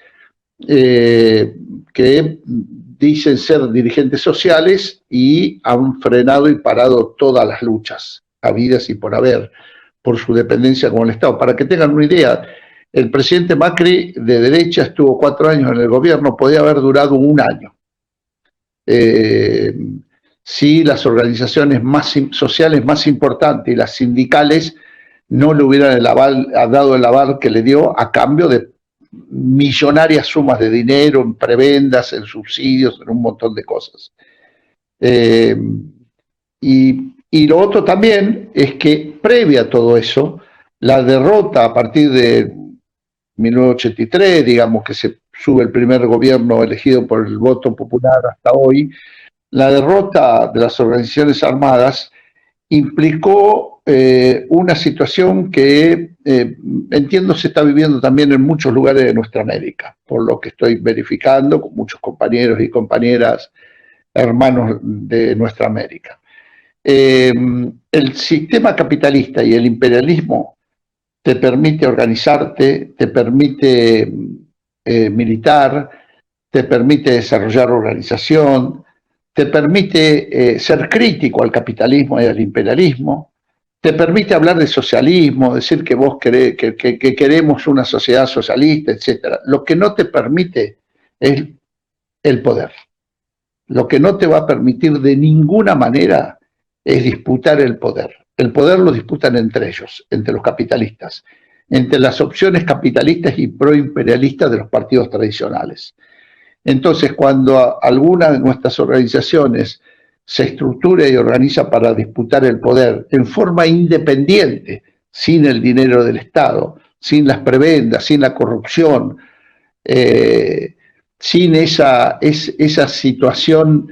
que dicen ser dirigentes sociales y han frenado y parado todas las luchas habidas y por haber por su dependencia con el Estado. Para que tengan una idea, el presidente Macri de derecha estuvo 4 años en el gobierno, podía haber durado 1 año. Si las organizaciones sociales más importantes y las sindicales no le hubieran dado el aval que le dio a cambio de millonarias sumas de dinero en prebendas, en subsidios, en un montón de cosas. Y lo otro también es que previa a todo eso, la derrota a partir de 1983, digamos que se sube el primer gobierno elegido por el voto popular hasta hoy, la derrota de las organizaciones armadas implicó una situación que entiendo se está viviendo también en muchos lugares de nuestra América, por lo que estoy verificando con muchos compañeros y compañeras, hermanos de nuestra América. El sistema capitalista y el imperialismo te permite organizarte, te permite militar, te permite desarrollar organización, te permite ser crítico al capitalismo y al imperialismo, te permite hablar de socialismo, decir que vos querés, que queremos una sociedad socialista, etc. Lo que no te permite es el poder. Lo que no te va a permitir de ninguna manera es disputar el poder. El poder lo disputan entre ellos, entre los capitalistas, entre las opciones capitalistas y proimperialistas de los partidos tradicionales. Entonces, cuando alguna de nuestras organizaciones se estructura y organiza para disputar el poder en forma independiente, sin el dinero del Estado, sin las prebendas, sin la corrupción, sin esa situación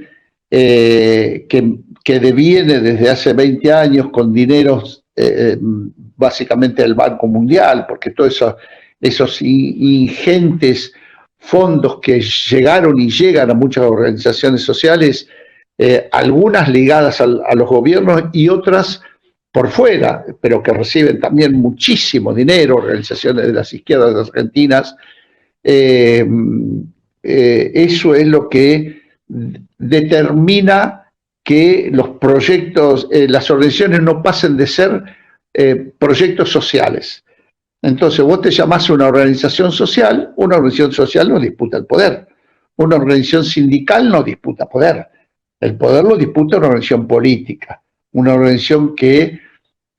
que deviene desde hace 20 años con dineros básicamente del Banco Mundial, porque todos esos ingentes fondos que llegaron y llegan a muchas organizaciones sociales, algunas ligadas a los gobiernos y otras por fuera, pero que reciben también muchísimo dinero, organizaciones de las izquierdas argentinas. Eso es lo que determina que los proyectos, las organizaciones no pasen de ser proyectos sociales. Entonces vos te llamás una organización social no disputa el poder. Una organización sindical no disputa poder. El poder lo disputa una organización política, una organización que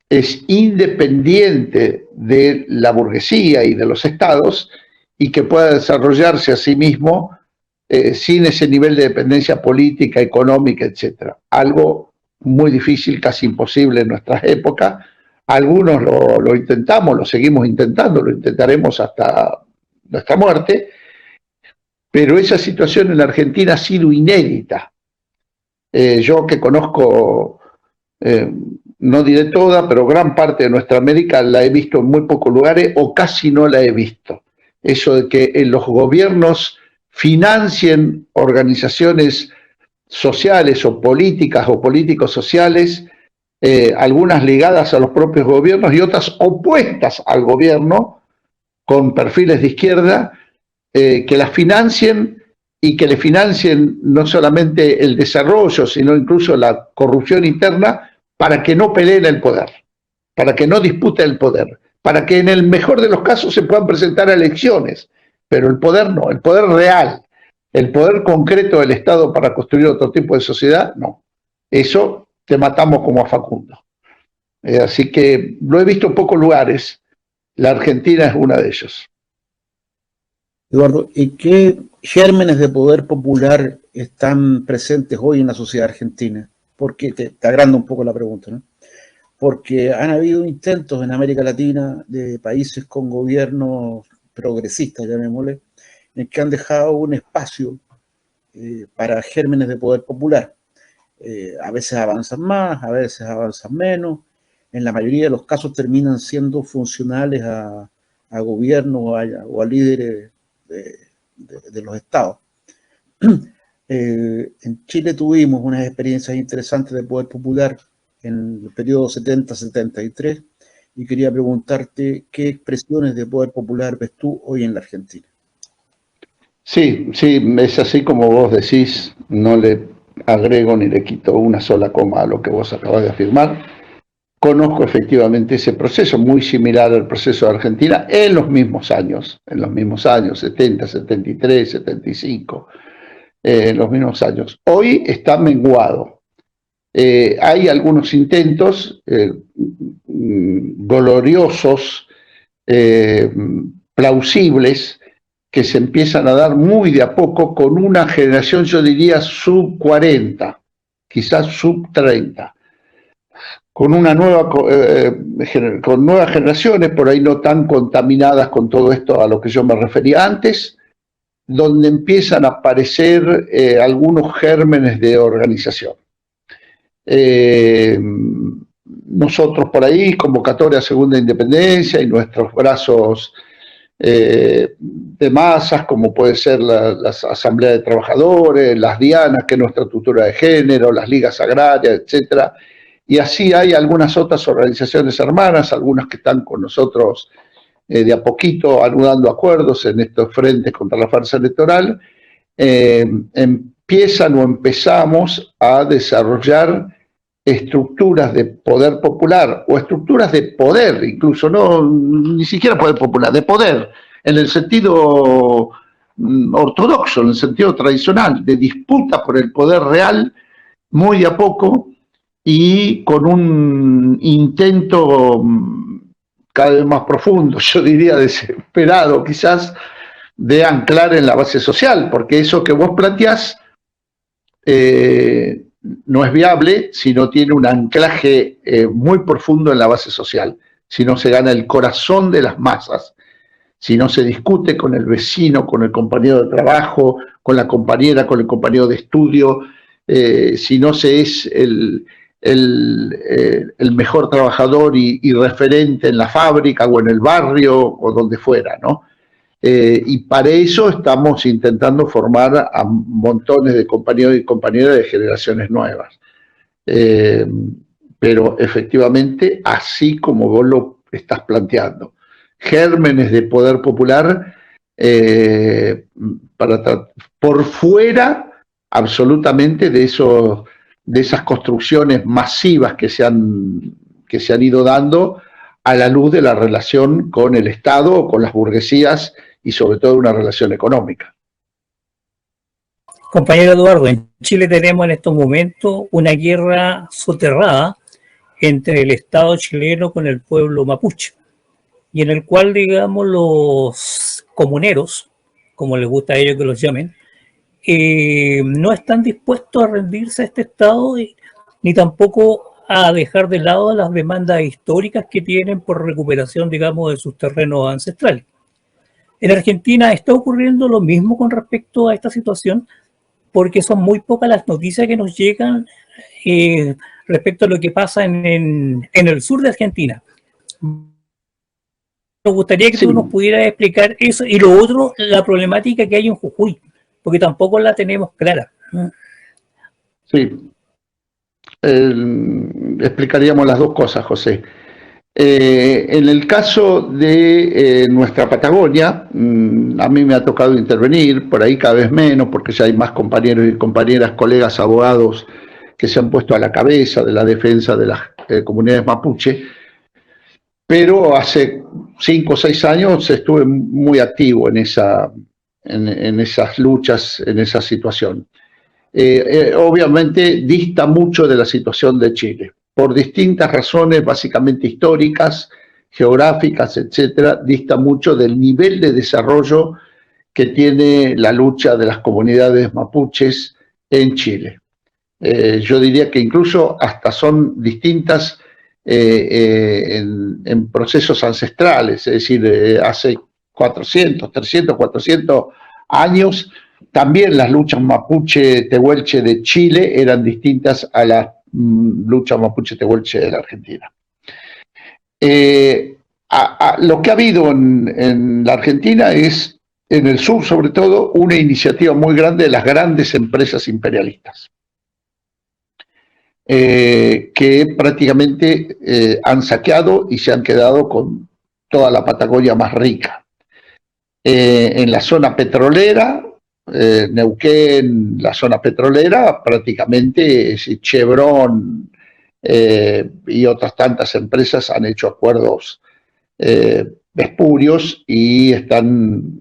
es independiente de la burguesía y de los estados y que pueda desarrollarse a sí mismo sin ese nivel de dependencia política, económica, etc. Algo muy difícil, casi imposible en nuestras épocas. Algunos lo intentamos, lo seguimos intentando, lo intentaremos hasta nuestra muerte, pero esa situación en la Argentina ha sido inédita. Yo que conozco, no diré toda, pero gran parte de nuestra América la he visto en muy pocos lugares o casi no la he visto. Eso de que en los gobiernos financien organizaciones sociales o políticos sociales, algunas ligadas a los propios gobiernos y otras opuestas al gobierno, con perfiles de izquierda, que las financien y que le financien no solamente el desarrollo, sino incluso la corrupción interna para que no peleen el poder, para que no disputen el poder, para que en el mejor de los casos se puedan presentar a elecciones, pero el poder no, el poder real, el poder concreto del Estado para construir otro tipo de sociedad, no. Eso te matamos como a Facundo. Así que lo he visto en pocos lugares, la Argentina es una de ellos. Eduardo, ¿y qué gérmenes de poder popular están presentes hoy en la sociedad argentina? Porque te agrando un poco la pregunta, ¿no? Porque han habido intentos en América Latina de países con gobiernos progresistas, llamémosle, en que han dejado un espacio para gérmenes de poder popular. A veces avanzan más, a veces avanzan menos. En la mayoría de los casos terminan siendo funcionales a gobiernos o a líderes de los estados. En Chile tuvimos unas experiencias interesantes de poder popular en el periodo 70-73 y quería preguntarte qué expresiones de poder popular ves tú hoy en la Argentina. Sí, es así como vos decís, no le agrego ni le quito una sola coma a lo que vos acabas de afirmar. Conozco efectivamente ese proceso, muy similar al proceso de Argentina, en los mismos años, 70, 73, 75, en los mismos años. Hoy está menguado. Hay algunos intentos gloriosos, plausibles, que se empiezan a dar muy de a poco con una generación, yo diría, sub 40, quizás sub 30. Con con nuevas generaciones, por ahí no tan contaminadas con todo esto a lo que yo me refería antes, donde empiezan a aparecer algunos gérmenes de organización. Nosotros por ahí, Convocatoria Segunda Independencia y nuestros brazos de masas, como puede ser las asambleas de trabajadores, las dianas, que es nuestra tutora de género, las ligas agrarias, etcétera. Y así hay algunas otras organizaciones hermanas, algunas que están con nosotros de a poquito anudando acuerdos en estos frentes contra la farsa electoral. Empezamos a desarrollar estructuras de poder popular o estructuras de poder, incluso ni siquiera poder popular, de poder, en el sentido ortodoxo, en el sentido tradicional, de disputa por el poder real, muy de a poco, y con un intento cada vez más profundo, yo diría desesperado quizás, de anclar en la base social, porque eso que vos planteás no es viable si no tiene un anclaje muy profundo en la base social, si no se gana el corazón de las masas, si no se discute con el vecino, con el compañero de trabajo, con la compañera, con el compañero de estudio, si no se es el mejor trabajador y referente en la fábrica o en el barrio o donde fuera, ¿no? Y para eso estamos intentando formar a montones de compañeros y compañeras de generaciones nuevas. Pero efectivamente, así como vos lo estás planteando, gérmenes de poder popular por fuera absolutamente de esas construcciones masivas que se han ido dando a la luz de la relación con el Estado, con las burguesías y sobre todo una relación económica. Compañero Eduardo, en Chile tenemos en estos momentos una guerra soterrada entre el Estado chileno con el pueblo mapuche, y en el cual, digamos, los comuneros, como les gusta a ellos que los llamen, no están dispuestos a rendirse a este Estado ni tampoco a dejar de lado las demandas históricas que tienen por recuperación, digamos, de sus terrenos ancestrales. En Argentina está ocurriendo lo mismo con respecto a esta situación, porque son muy pocas las noticias que nos llegan respecto a lo que pasa en el sur de Argentina. Me gustaría que tú nos pudieras explicar eso, y lo otro, la problemática que hay en Jujuy, porque tampoco la tenemos clara. Sí. Explicaríamos las dos cosas, José. En el caso de nuestra Patagonia, a mí me ha tocado intervenir, por ahí cada vez menos, porque ya hay más compañeros y compañeras, colegas abogados que se han puesto a la cabeza de la defensa de las comunidades mapuche, pero hace 5 o 6 años estuve muy activo en esas luchas, en esa situación. Obviamente dista mucho de la situación de Chile, por distintas razones, básicamente históricas, geográficas, etcétera, dista mucho del nivel de desarrollo que tiene la lucha de las comunidades mapuches en Chile. Yo diría que incluso hasta son distintas en procesos ancestrales, es decir, hace 400, 300, 400 años, también las luchas mapuche-tehuelche de Chile eran distintas a las luchas mapuche-tehuelche de la Argentina. Lo que ha habido en la Argentina es, en el sur sobre todo, una iniciativa muy grande de las grandes empresas imperialistas, que prácticamente han saqueado y se han quedado con toda la Patagonia más rica. En la zona petrolera, Neuquén, la zona petrolera, prácticamente Chevron y otras tantas empresas han hecho acuerdos espurios y están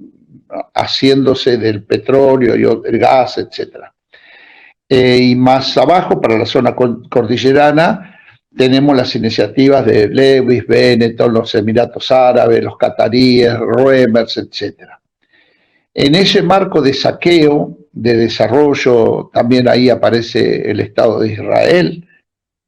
haciéndose del petróleo y el gas, etcétera. Y más abajo, para la zona cordillerana, tenemos las iniciativas de Lewis, Benetton, los Emiratos Árabes, los cataríes, Reemers, etcétera. En ese marco de saqueo, de desarrollo, también ahí aparece el Estado de Israel,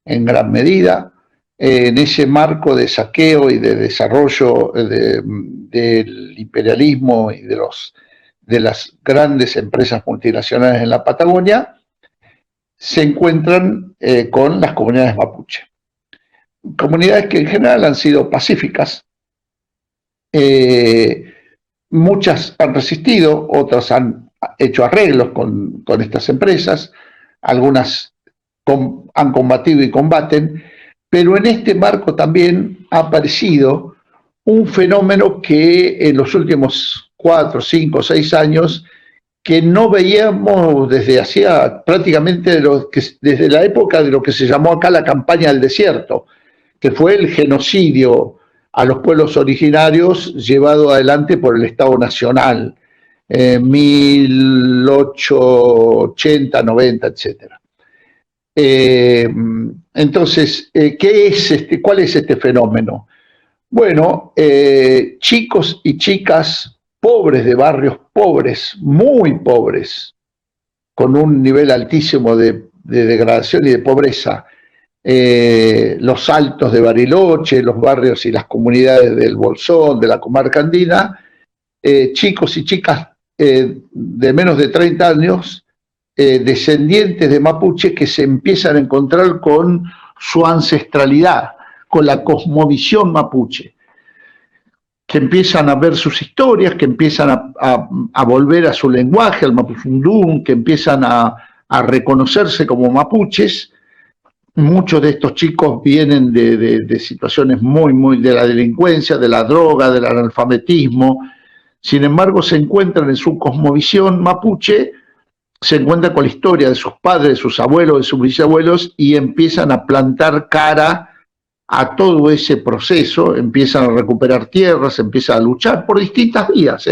en gran medida. En ese marco de saqueo y de desarrollo del imperialismo y de las grandes empresas multinacionales en la Patagonia, se encuentran con las comunidades mapuche. Comunidades que en general han sido pacíficas. Muchas han resistido, otras han hecho arreglos con estas empresas, algunas han combatido y combaten, pero en este marco también ha aparecido un fenómeno que en los últimos 4, 5, 6 años que no veíamos desde hacía prácticamente desde la época de lo que se llamó acá la campaña del desierto, que fue el genocidio a los pueblos originarios llevado adelante por el Estado Nacional, 1880, 90, etcétera. Entonces, ¿cuál es este fenómeno? Bueno, chicos y chicas pobres de barrios pobres, muy pobres, con un nivel altísimo de degradación y de pobreza, los Altos de Bariloche, los barrios y las comunidades del Bolsón, de la comarca andina, chicos y chicas de menos de 30 años, descendientes de mapuche, que se empiezan a encontrar con su ancestralidad, con la cosmovisión mapuche, que empiezan a ver sus historias, que empiezan a volver a su lenguaje, al mapuzungún, que empiezan a reconocerse como mapuches. Muchos de estos chicos vienen de situaciones muy de la delincuencia, de la droga, del analfabetismo. Sin embargo, se encuentran en su cosmovisión mapuche, se encuentran con la historia de sus padres, de sus abuelos, de sus bisabuelos, y empiezan a plantar cara a todo ese proceso, empiezan a recuperar tierras, empiezan a luchar por distintas vías,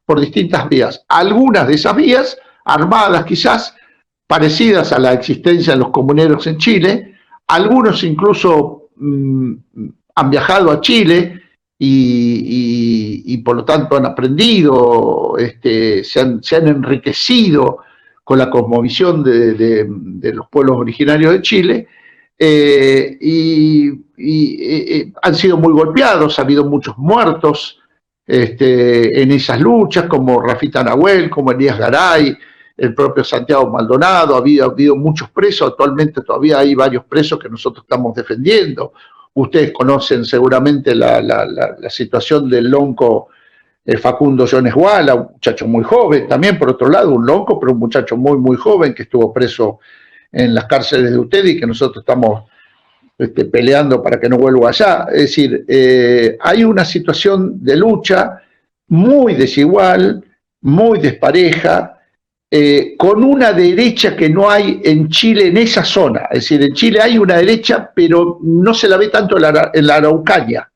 por distintas vías. Algunas de esas vías, armadas quizás, parecidas a la existencia de los comuneros en Chile, algunos incluso han viajado a Chile y por lo tanto han aprendido, se han enriquecido con la cosmovisión de los pueblos originarios de Chile, y han sido muy golpeados, ha habido muchos muertos en esas luchas, como Rafita Nahuel, como Elías Garay, el propio Santiago Maldonado. Ha habido muchos presos, actualmente todavía hay varios presos que nosotros estamos defendiendo. Ustedes conocen seguramente la situación del lonco Facundo Jones Guala, un muchacho muy joven, también por otro lado un lonco, pero un muchacho muy joven que estuvo preso en las cárceles de ustedes y que nosotros estamos peleando para que no vuelva allá. Es decir, hay una situación de lucha muy desigual, muy despareja, con una derecha que no hay en Chile, en esa zona. Es decir, en Chile hay una derecha, pero no se la ve tanto en la Araucanía.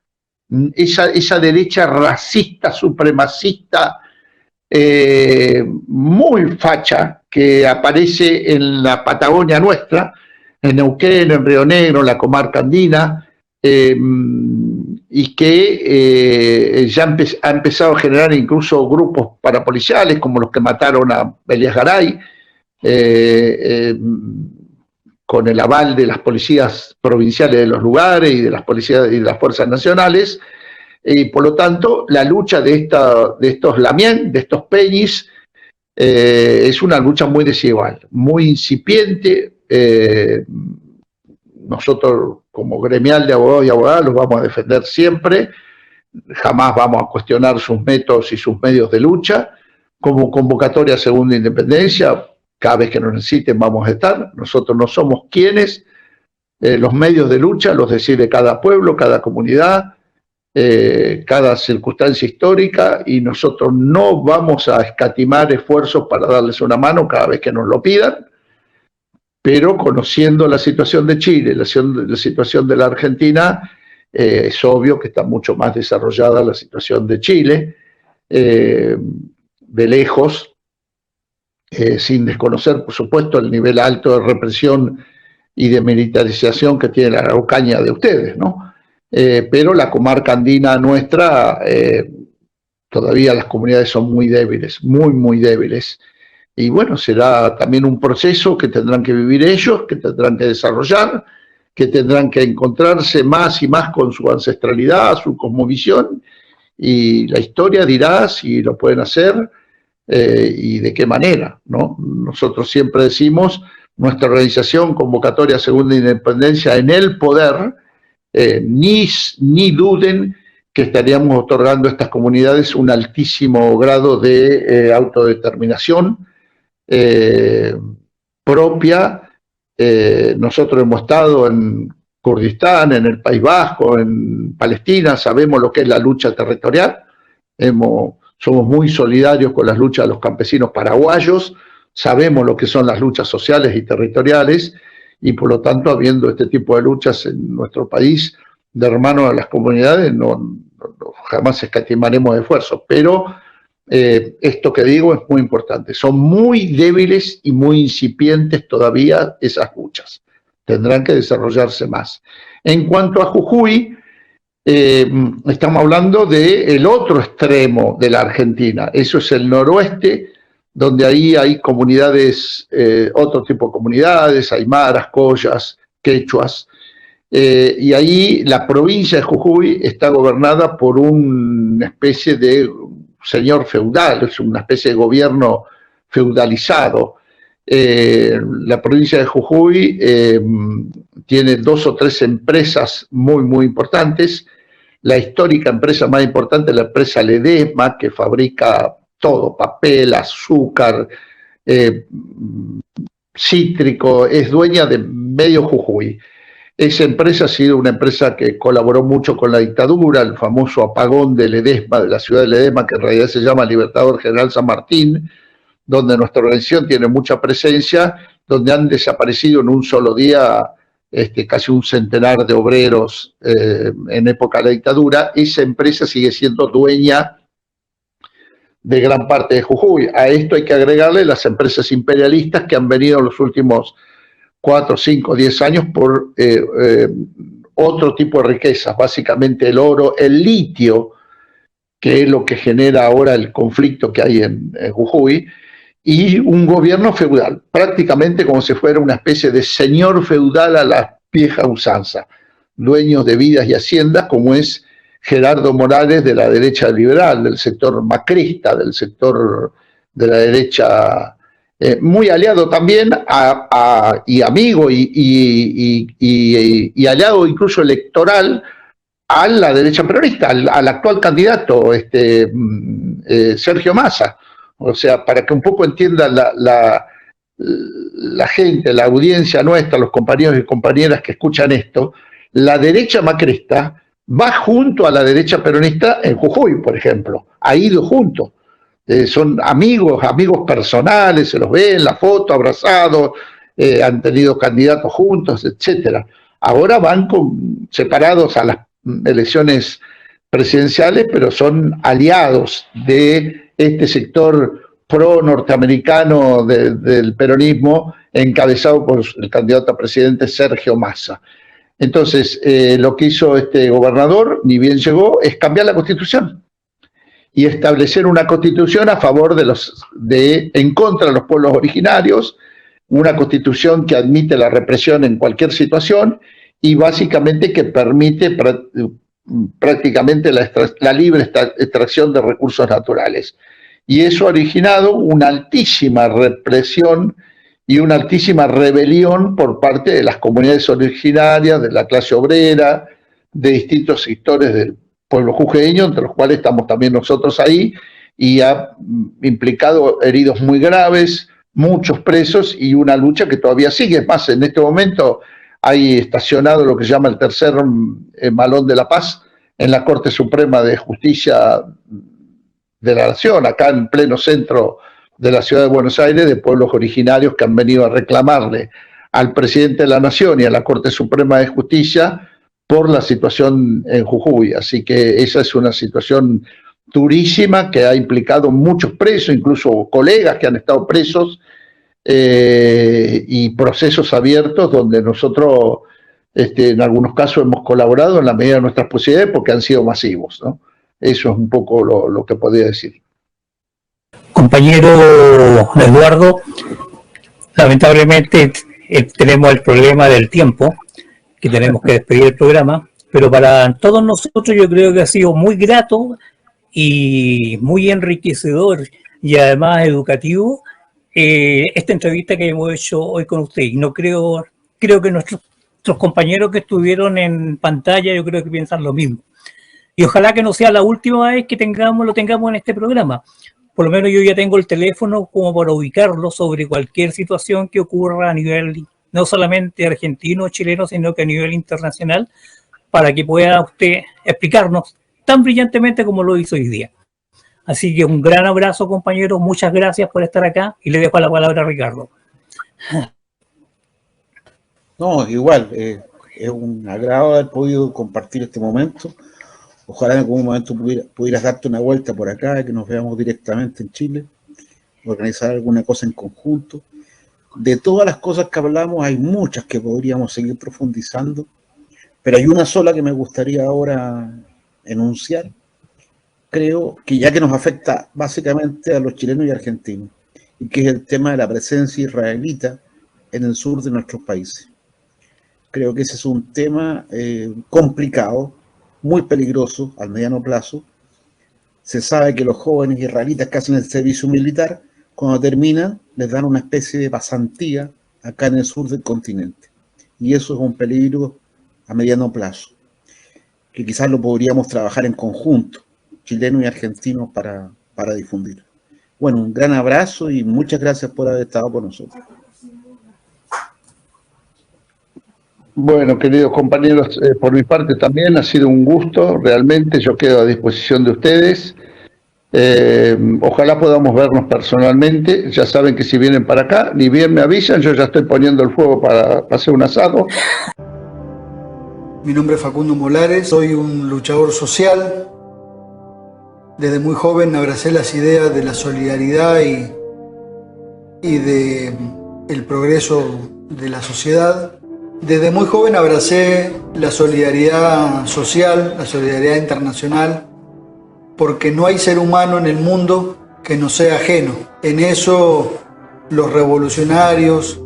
Esa derecha racista, supremacista, muy facha, que aparece en la Patagonia nuestra, en Neuquén, en Río Negro, en la comarca andina, y que ya ha empezado a generar incluso grupos parapoliciales, como los que mataron a Elías Garay, con el aval de las policías provinciales de los lugares y de las policías y de las fuerzas nacionales, y por lo tanto la lucha de estos lamien, de estos peñis, es una lucha muy desigual, muy incipiente. Nosotros como gremial de abogados y abogadas los vamos a defender siempre, jamás vamos a cuestionar sus métodos y sus medios de lucha. Como convocatoria Segunda Independencia, cada vez que nos necesiten vamos a estar. Nosotros no somos quienes, los medios de lucha los decide cada pueblo, cada comunidad, cada circunstancia histórica, y nosotros no vamos a escatimar esfuerzos para darles una mano cada vez que nos lo pidan, pero conociendo la situación de Chile, la situación de la Argentina, es obvio que está mucho más desarrollada la situación de Chile, de lejos, sin desconocer, por supuesto, el nivel alto de represión y de militarización que tiene la Araucanía de ustedes, ¿no? Pero la comarca andina nuestra, todavía las comunidades son muy débiles, muy débiles. Y bueno, será también un proceso que tendrán que vivir ellos, que tendrán que desarrollar, que tendrán que encontrarse más y más con su ancestralidad, su cosmovisión, y la historia dirá si lo pueden hacer y de qué manera, ¿no? Nosotros siempre decimos, nuestra organización Convocatoria Segunda Independencia en el poder, ni duden que estaríamos otorgando a estas comunidades un altísimo grado de autodeterminación propia. Nosotros hemos estado en Kurdistán, en el País Vasco, en Palestina, sabemos lo que es la lucha territorial, somos muy solidarios con las luchas de los campesinos paraguayos, sabemos lo que son las luchas sociales y territoriales, y por lo tanto, habiendo este tipo de luchas en nuestro país, de hermanos a las comunidades, jamás escatimaremos esfuerzos. Pero esto que digo es muy importante. Son muy débiles y muy incipientes todavía esas luchas. Tendrán que desarrollarse más. En cuanto a Jujuy, estamos hablando del otro extremo de la Argentina. Eso es el noroeste donde ahí hay comunidades, otro tipo de comunidades, aymaras, collas, quechuas, y ahí la provincia de Jujuy está gobernada por una especie de señor feudal, es una especie de gobierno feudalizado. La provincia de Jujuy tiene 2 o 3 empresas muy, muy importantes. La histórica empresa más importante es la empresa Ledesma, que fabrica todo, papel, azúcar, cítrico, es dueña de medio Jujuy. Esa empresa ha sido una empresa que colaboró mucho con la dictadura, el famoso apagón de Ledesma, de la ciudad de Ledesma, que en realidad se llama Libertador General San Martín, donde nuestra organización tiene mucha presencia, donde han desaparecido en un solo día casi un centenar de obreros en época de la dictadura. Esa empresa sigue siendo dueña de gran parte de Jujuy. A esto hay que agregarle las empresas imperialistas que han venido en los últimos 4, 5, 10 años por otro tipo de riquezas, básicamente el oro, el litio, que es lo que genera ahora el conflicto que hay en Jujuy, y un gobierno feudal, prácticamente como si fuera una especie de señor feudal a la vieja usanza, dueños de vidas y haciendas, como es Gerardo Morales de la derecha liberal, del sector macrista, del sector de la derecha, muy aliado también y amigo y aliado incluso electoral a la derecha peronista, al actual candidato Sergio Massa. O sea, para que un poco entienda la gente, la audiencia nuestra, los compañeros y compañeras que escuchan esto, la derecha macrista va junto a la derecha peronista en Jujuy, por ejemplo, ha ido junto. Son amigos personales, se los ve en la foto, abrazados, han tenido candidatos juntos, etcétera. Ahora van separados a las elecciones presidenciales, pero son aliados de este sector pro-norteamericano del peronismo, encabezado por el candidato a presidente Sergio Massa. Entonces, lo que hizo este gobernador, ni bien llegó, es cambiar la Constitución y establecer una Constitución a favor en contra de los pueblos originarios, una Constitución que admite la represión en cualquier situación y básicamente que permite prácticamente la libre extracción de recursos naturales. Y eso ha originado una altísima represión y una altísima rebelión por parte de las comunidades originarias, de la clase obrera, de distintos sectores del pueblo jujeño, entre los cuales estamos también nosotros ahí, y ha implicado heridos muy graves, muchos presos y una lucha que todavía sigue. Es más, en este momento hay estacionado lo que se llama el tercer Malón de la Paz en la Corte Suprema de Justicia de la Nación, acá en pleno centro de la ciudad de Buenos Aires, de pueblos originarios que han venido a reclamarle al presidente de la Nación y a la Corte Suprema de Justicia por la situación en Jujuy. Así que esa es una situación durísima que ha implicado muchos presos, incluso colegas que han estado presos, y procesos abiertos donde nosotros en algunos casos hemos colaborado en la medida de nuestras posibilidades porque han sido masivos, ¿no? Eso es un poco lo que podría decir. Compañero Eduardo, lamentablemente tenemos el problema del tiempo, que tenemos que despedir el programa, pero para todos nosotros yo creo que ha sido muy grato y muy enriquecedor y además educativo esta entrevista que hemos hecho hoy con usted. Y no creo que nuestros compañeros que estuvieron en pantalla, yo creo que piensan lo mismo. Y ojalá que no sea la última vez que lo tengamos en este programa. Por lo menos yo ya tengo el teléfono como para ubicarlo sobre cualquier situación que ocurra a nivel no solamente argentino o chileno, sino que a nivel internacional, para que pueda usted explicarnos tan brillantemente como lo hizo hoy día. Así que un gran abrazo, compañeros, muchas gracias por estar acá y le dejo la palabra a Ricardo. No, igual, es un agrado haber podido compartir este momento. Ojalá en algún momento pudieras darte una vuelta por acá, que nos veamos directamente en Chile, organizar alguna cosa en conjunto. De todas las cosas que hablamos, hay muchas que podríamos seguir profundizando, pero hay una sola que me gustaría ahora enunciar. Creo que ya que nos afecta básicamente a los chilenos y argentinos, y que es el tema de la presencia israelita en el sur de nuestros países. Creo que ese es un tema complicado, muy peligroso al mediano plazo. Se sabe que los jóvenes israelitas que hacen el servicio militar, cuando terminan, les dan una especie de pasantía acá en el sur del continente. Y eso es un peligro a mediano plazo, que quizás lo podríamos trabajar en conjunto, chilenos y argentinos, para difundir. Bueno, un gran abrazo y muchas gracias por haber estado con nosotros. Bueno, queridos compañeros, por mi parte también ha sido un gusto, realmente yo quedo a disposición de ustedes. Ojalá podamos vernos personalmente. Ya saben que si vienen para acá, ni bien me avisan, yo ya estoy poniendo el fuego para hacer un asado. Mi nombre es Facundo Molares, soy un luchador social. Desde muy joven abracé las ideas de la solidaridad y de el progreso de la sociedad. Desde muy joven abracé la solidaridad social, la solidaridad internacional, porque no hay ser humano en el mundo que nos sea ajeno. En eso los revolucionarios,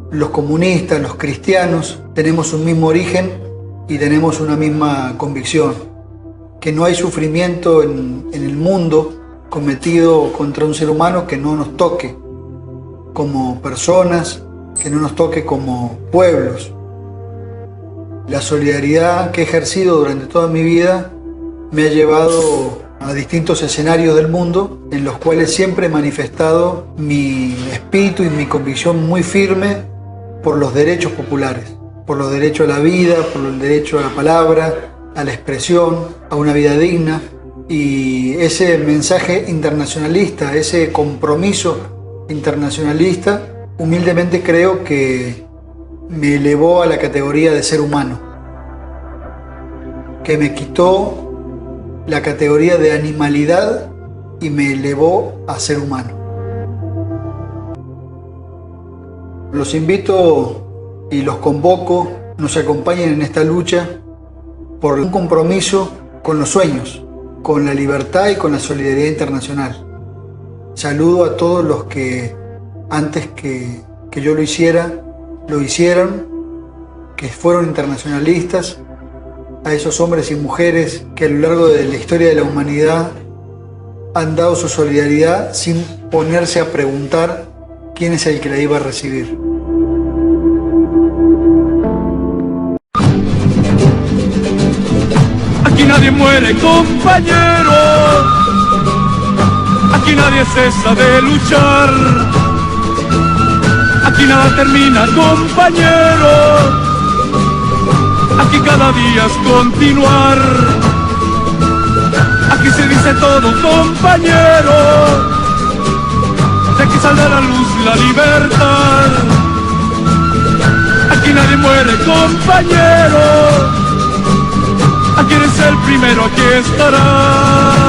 los comunistas, los cristianos, tenemos un mismo origen y tenemos una misma convicción, que no hay sufrimiento en el mundo cometido contra un ser humano que no nos toque como personas, que no nos toque como pueblos. La solidaridad que he ejercido durante toda mi vida me ha llevado a distintos escenarios del mundo en los cuales siempre he manifestado mi espíritu y mi convicción muy firme por los derechos populares, por los derechos a la vida, por el derecho a la palabra, a la expresión, a una vida digna. Y ese mensaje internacionalista, ese compromiso internacionalista, humildemente creo que me elevó a la categoría de ser humano, que me quitó la categoría de animalidad y me elevó a ser humano. Los invito y los convoco, nos acompañen en esta lucha por un compromiso con los sueños, con la libertad y con la solidaridad internacional. Saludo a todos los que antes que yo lo hiciera, lo hicieron, que fueron internacionalistas, a esos hombres y mujeres que a lo largo de la historia de la humanidad han dado su solidaridad sin ponerse a preguntar quién es el que la iba a recibir. Aquí nadie muere, compañero. Aquí nadie cesa de luchar. Aquí nada termina, compañero. Aquí cada día es continuar. Aquí se dice todo, compañero. De aquí saldrá a la luz la libertad. Aquí nadie muere, compañero. Aquí eres el primero, aquí estará.